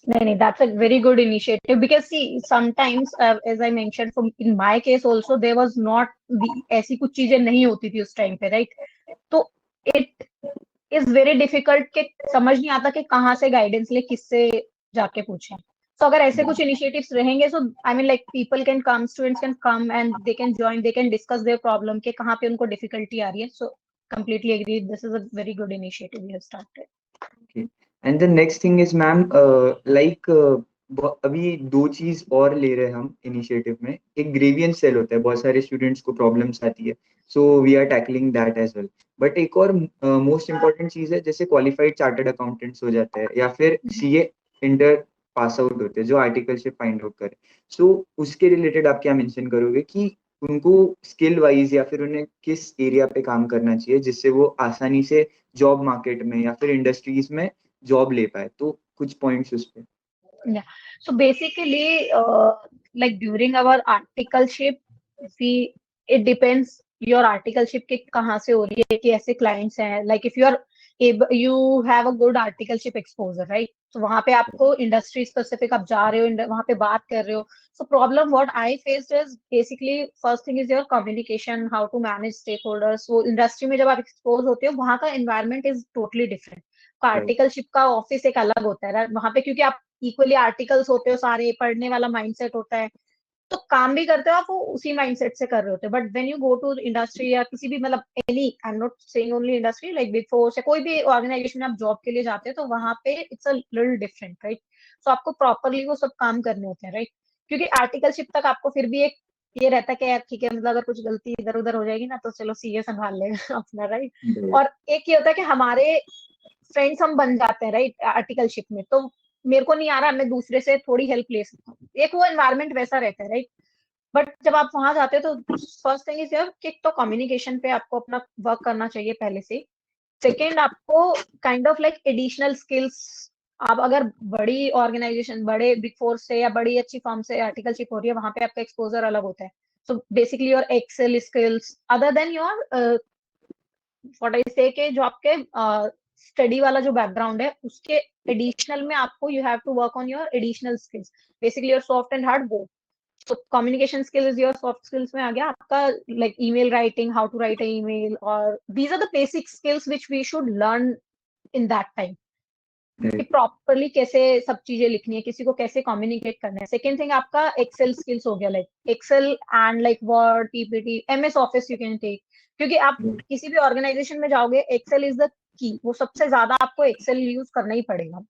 नहीं, that's a very good initiative because see sometimes as I mentioned from in my case also there was not the ऐसी कुछ चीजें नहीं होती थी उस टाइम पे, right? तो it is very difficult कि समझ नहीं आता कि कहाँ से गाइडेंस ले, किससे जाके पूछें. So अगर ऐसे कुछ initiatives रहेंगे, so I mean like people can come, students can come and they can join, they can discuss their problem कि कहाँ पे उनको difficulty आ रही है. So completely agree, this is a very good initiative we have started.
Okay. And the next thing is ma'am अभी दो चीज और ले रहे हैं हम इनिशिएटिव में. एक ग्रेवियंस सेल होता है, बहुत सारे स्टूडेंट्स को प्रॉब्लम्स आती है, so we are tackling that as well. But एक और मोस्ट इम्पॉर्टेंट चीज है, जैसे क्वालिफाइड चार्टर्ड अकाउंटेंट्स हो जाते हैं या फिर सीए इंटर पास आउट होते हैं जो आर्टिकलशिप फाइंड आउट करे. सो उसके रिलेटेड आप क्या मेंशन करोगे कि उनको स्किल वाइज या फिर उन्हें किस एरिया पे काम करना चाहिए जिससे वो आसानी से जॉब मार्केट में या फिर इंडस्ट्रीज में जॉब ले पाए? तो कुछ पॉइंट्स उस पे.
Yeah. So basically, like during our articleship, it depends your articleship के कहाँ से हो रही है, कि ऐसे clients हैं. Like if you have a good articleship exposure, right? So वहाँ पे आपको industry specific आप जा रहे हो, वहाँ पे बात कर रहे हो. So problem what I faced is basically first thing is your communication, how to manage stakeholders. So industry में जब आप expose होते हो, वहाँ का environment is totally different. Articleship का ऑफिस एक अलग होता है वहां पे, क्योंकि आप इक्वली आर्टिकल्स होते हो, सारे पढ़ने वाला माइंडसेट होता है, तो काम भी करते हो आप वो उसी माइंडसेट से कर रहे होते हो. But when you go to industry या किसी भी मतलब any, I am not saying only industry, like big four या कोई भी ऑर्गेनाइजेशन में आप जॉब के लिए जाते हो, तो वहां पे it's a little different, right? So आपको प्रॉपरली वो सब काम करने होते हैं, राइट? क्योंकि आर्टिकलशिप तक आपको फिर भी एक ये रहता है कि यार ठीक है, मतलब अगर कुछ गलती इधर उधर हो जाएगी ना तो चलो सीए संभाल लेगा अपना, राइट? और एक ये होता है कि हमारे फ्रेंड्स हम बन जाते हैं, राइट? आर्टिकलशिप में तो मेरे को नहीं आ रहा, मैं दूसरे से थोड़ी हेल्प ले सकता हूँ, एक वो एनवायरमेंट वैसा रहता है, राइट? बट जब आप वहां जाते हो तो फर्स्ट थिंग इज यार कि तो कम्युनिकेशन पे आपको अपना वर्क करना चाहिए पहले से. सेकेंड, आपको kind of like additional skills, आप अगर बड़ी ऑर्गेनाइजेशन, बड़े बिग फोर से या बड़ी अच्छी फर्म से आर्टिकलशिप हो रही है, वहां पे आपका एक्सपोजर अलग होता है. So basically your excel skills other than your what I say के जो आपके स्टडी वाला जो बैकग्राउंड है उसके एडिशनल में आपको you have to work on your additional skills, basically your soft and hard both. So communication skill is your soft skills में आ गया आपका, like email writing, how to write an email, or these are the basic skills which we should learn in that time. कि properly कैसे सब चीजें लिखनी है, किसी को कैसे कम्युनिकेट करना है. सेकेंड थिंग आपका एक्सेल स्किल्स हो गया, like excel and like word, PPT, MS office you can take, क्योंकि आप किसी भी ऑर्गेनाइजेशन में जाओगे एक्सेल इज द की, वो सबसे ज्यादा आपको एक्सेल यूज करना ही पड़ेगा.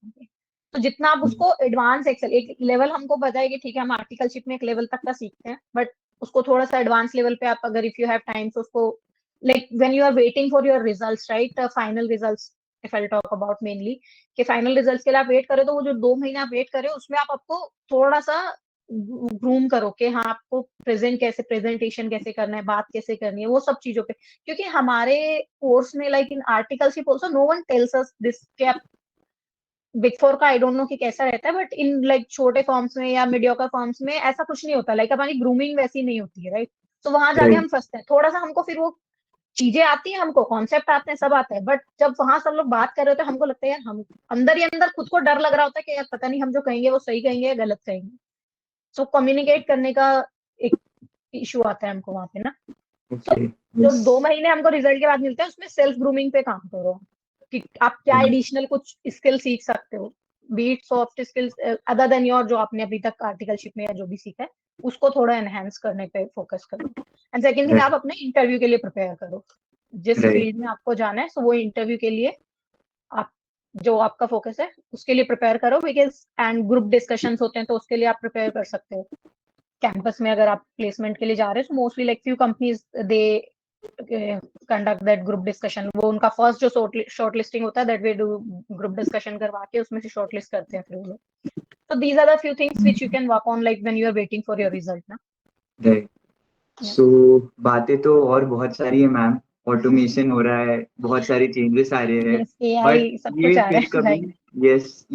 तो जितना आप उसको एडवांस एक्सेल, एक लेवल हमको पता है कि ठीक है हम आर्टिकलशिप में एक लेवल तक का सीखते हैं, बट उसको थोड़ा सा एडवांस लेवल पे आप अगर इफ यू हैव टाइम तो उसको like when you are waiting for your results, right? Final results if I talk about mainly कि फाइनल रिजल्ट्स के लिए आप वेट करें, तो वो जो 2 महीने आप वेट करें उसमें आप आपको थोड़ा सा ग्रूम करो कि हाँ आपको प्रेजेंटेशन कैसे करना है, बात कैसे करनी है, वो सब चीजों पे. क्योंकि हमारे कोर्स में like in articleship also no one tells us this कि आप बिग फोर का आई डोंट नो कि कैसा रहता है, बट इन लाइक छोटे फॉर्म्स में या मीडियोकर फॉर्म्स में ऐसा कुछ नहीं होता, लाइक हमारी ग्रूमिंग वैसी नहीं होती है, राइट? तो वहां जाके हम फंसते हैं थोड़ा सा, हमको फिर वो चीजें आती हैं, हमको कॉन्सेप्ट आते हैं, सब आता है, बट जब वहां सब लोग बात कर रहे होते हैं हमको लगता है यार हम अंदर ही अंदर खुद को डर लग रहा होता है कि यार पता नहीं हम जो कहेंगे वो सही कहेंगे या गलत कहेंगे. सो कम्युनिकेट करने का एक इशू आता है हमको वहां पे ना. तो जो 2 महीने हमको रिजल्ट के बाद मिलते हैं उसमें सेल्फ ग्रूमिंग पे काम करो कि आप क्या एडिशनल कुछ स्किल सीख सकते हो, but soft skills other than your जो आपने अभी तक आर्टिकलशिप में या जो भी सीखा है उसको थोड़ा एनहेंस करने पे फोकस करो. एंड सेकंड थिंग, आप अपने इंटरव्यू के लिए प्रिपेयर करो, जिस फील्ड में आपको जाना है. सो वो इंटरव्यू के लिए आप जो आपका फोकस है उसके लिए प्रिपेयर करो, बिकॉज एंड ग्रुप डिस्कशंस होते हैं तो उसके लिए आप प्रिपेयर कर सकते हो. कैंपस में अगर आप प्लेसमेंट के लिए जा रहे हो, mostly like few companies they conduct that group discussion. वो उनका फर्स्ट जो शॉर्ट लिस्टिंग होता है that way do group discussion करवा के उसमें से शॉर्ट लिस्ट करते हैं फिर वो लोग. तो these are the few things which you can work on like when you are waiting for your result ना.
राइट. सो बातें तो और बहुत सारी है मैम, ऑटोमेशन हो रहा है, बहुत सारे चेंजेस आ रहे हैं, बट ये फिर कभी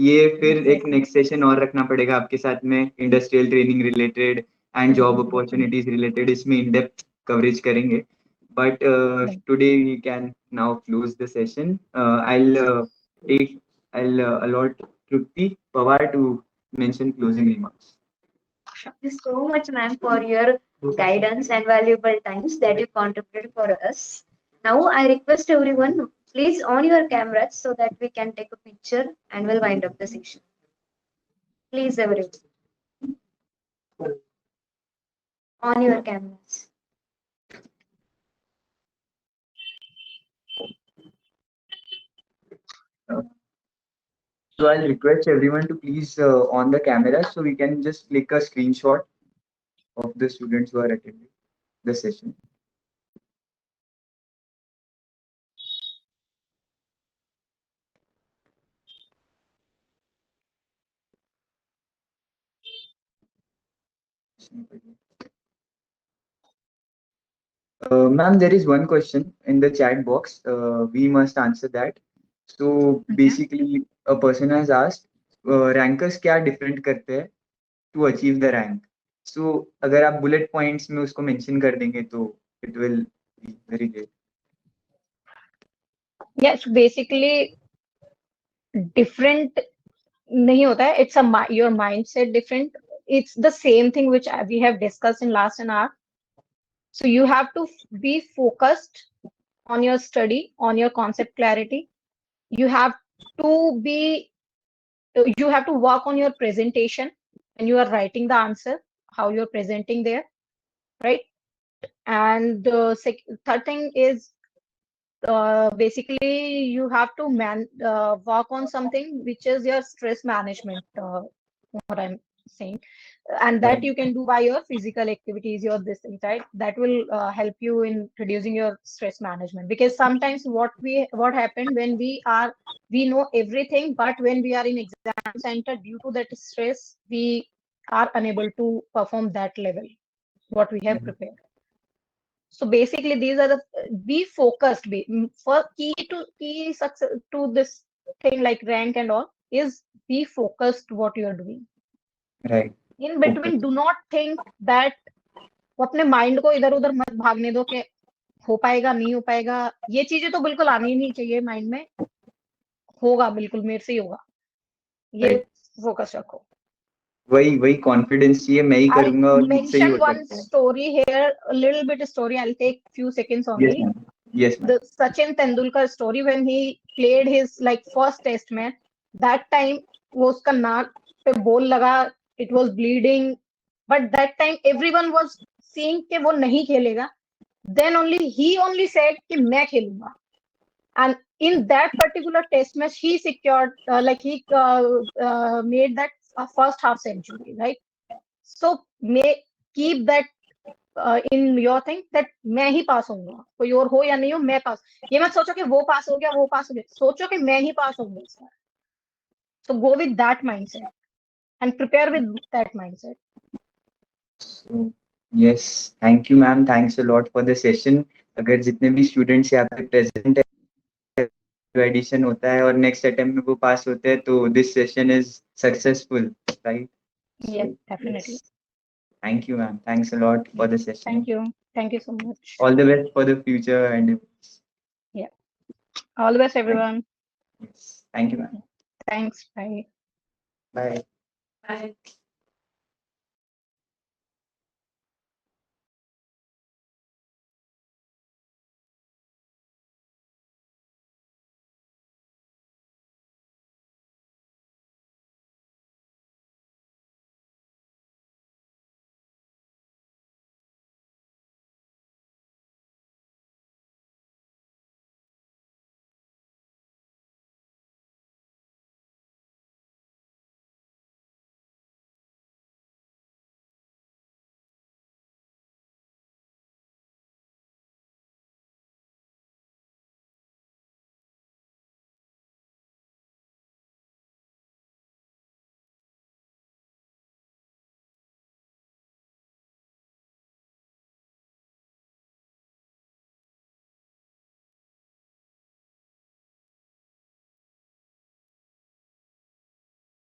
ये फिर एक नेक्स्ट सेशन और रखना पड़ेगा आपके साथ में, industrial training related and job opportunities related, इसमें इन डेप्थ कवरेज करेंगे. But today we can now close the session. I'll allot Trupti Pawar to mention closing remarks.
Thank you so much, ma'am, for your guidance and valuable times that you contributed for us. Now, I request everyone Please on your cameras so that we can take a picture and we'll wind up the session. Please everyone. On your cameras.
So I'll request everyone to please on the camera so we can just click a screenshot of the students who are attending the session. Ma'am, there is one question in the chat box. We must answer that. So basically, a person has asked, rankers क्या different करते हैं to achieve the rank? So अगर आप bullet points में उसको mention कर देंगे तो it will be very great.
Yes, basically different नहीं होता है. It's your mindset different. It's the same thing which we have discussed in last an hour. So you have to be focused on your study, on your concept clarity. You have to work on your presentation when you are writing the answer, how you're presenting there, right? And the third thing is basically you have to work on something which is your stress management, what I'm saying, and that you can do by your physical activities, your this thing, right? That will help you in reducing your stress management, because sometimes what happened when we know everything, but when we are in exam center, due to that stress, we are unable to perform that level what we have prepared. So basically, these are the be focused. For key success to this thing like rank and all is be focused what you are doing.
Right.
In between, do not think that वो अपने mind को इधर उधर मत भागने दो कि हो पाएगा नहीं हो पाएगा. ये चीजें तो बिल्कुल आनी ही नहीं चाहिए माइंड में. होगा बिल्कुल मेरे से ही होगा. ये फोकस रखो.
वही कॉन्फिडेंस चाहिए. मैं ही करूंगा और मुझसे ही हो सकता है.
Mention one story here, a little bit story. I'll take few seconds only.
Yes, ma'am. Yes, ma'am.
The Sachin Tendulkar story when he played his like first test match. That time वो उसका नाक पे ball लगा. It was bleeding. But that time everyone was seeing कि वो नहीं खेलेगा. Then only he said कि मैं खेलूंगा. And in that particular test match, he secured made that first half century, right? So keep that in your thing that मैं ही पास होऊंगा. कोई और हो या नहीं हो, मैं पास. ये मत सोचो कि वो पास हो गया, वो पास हो गया. सोचो कि मैं ही पास होऊंगा इस बार. So go with that mindset and prepare with that mindset.
So, yes, thank you, ma'am. Thanks a lot for the session. अगर जितने भी students यहाँ पे present है, एडिशन होता है और next attempt में वो pass होते हैं, तो this session is successful, right?
Yeah, definitely.
Yes. Thank you, ma'am. Thanks a lot for the session.
Thank you so much.
All the best for the future and
Yeah, all the best everyone.
yes. Thank you, ma'am.
Thanks. Bye.
Bye.
Bye.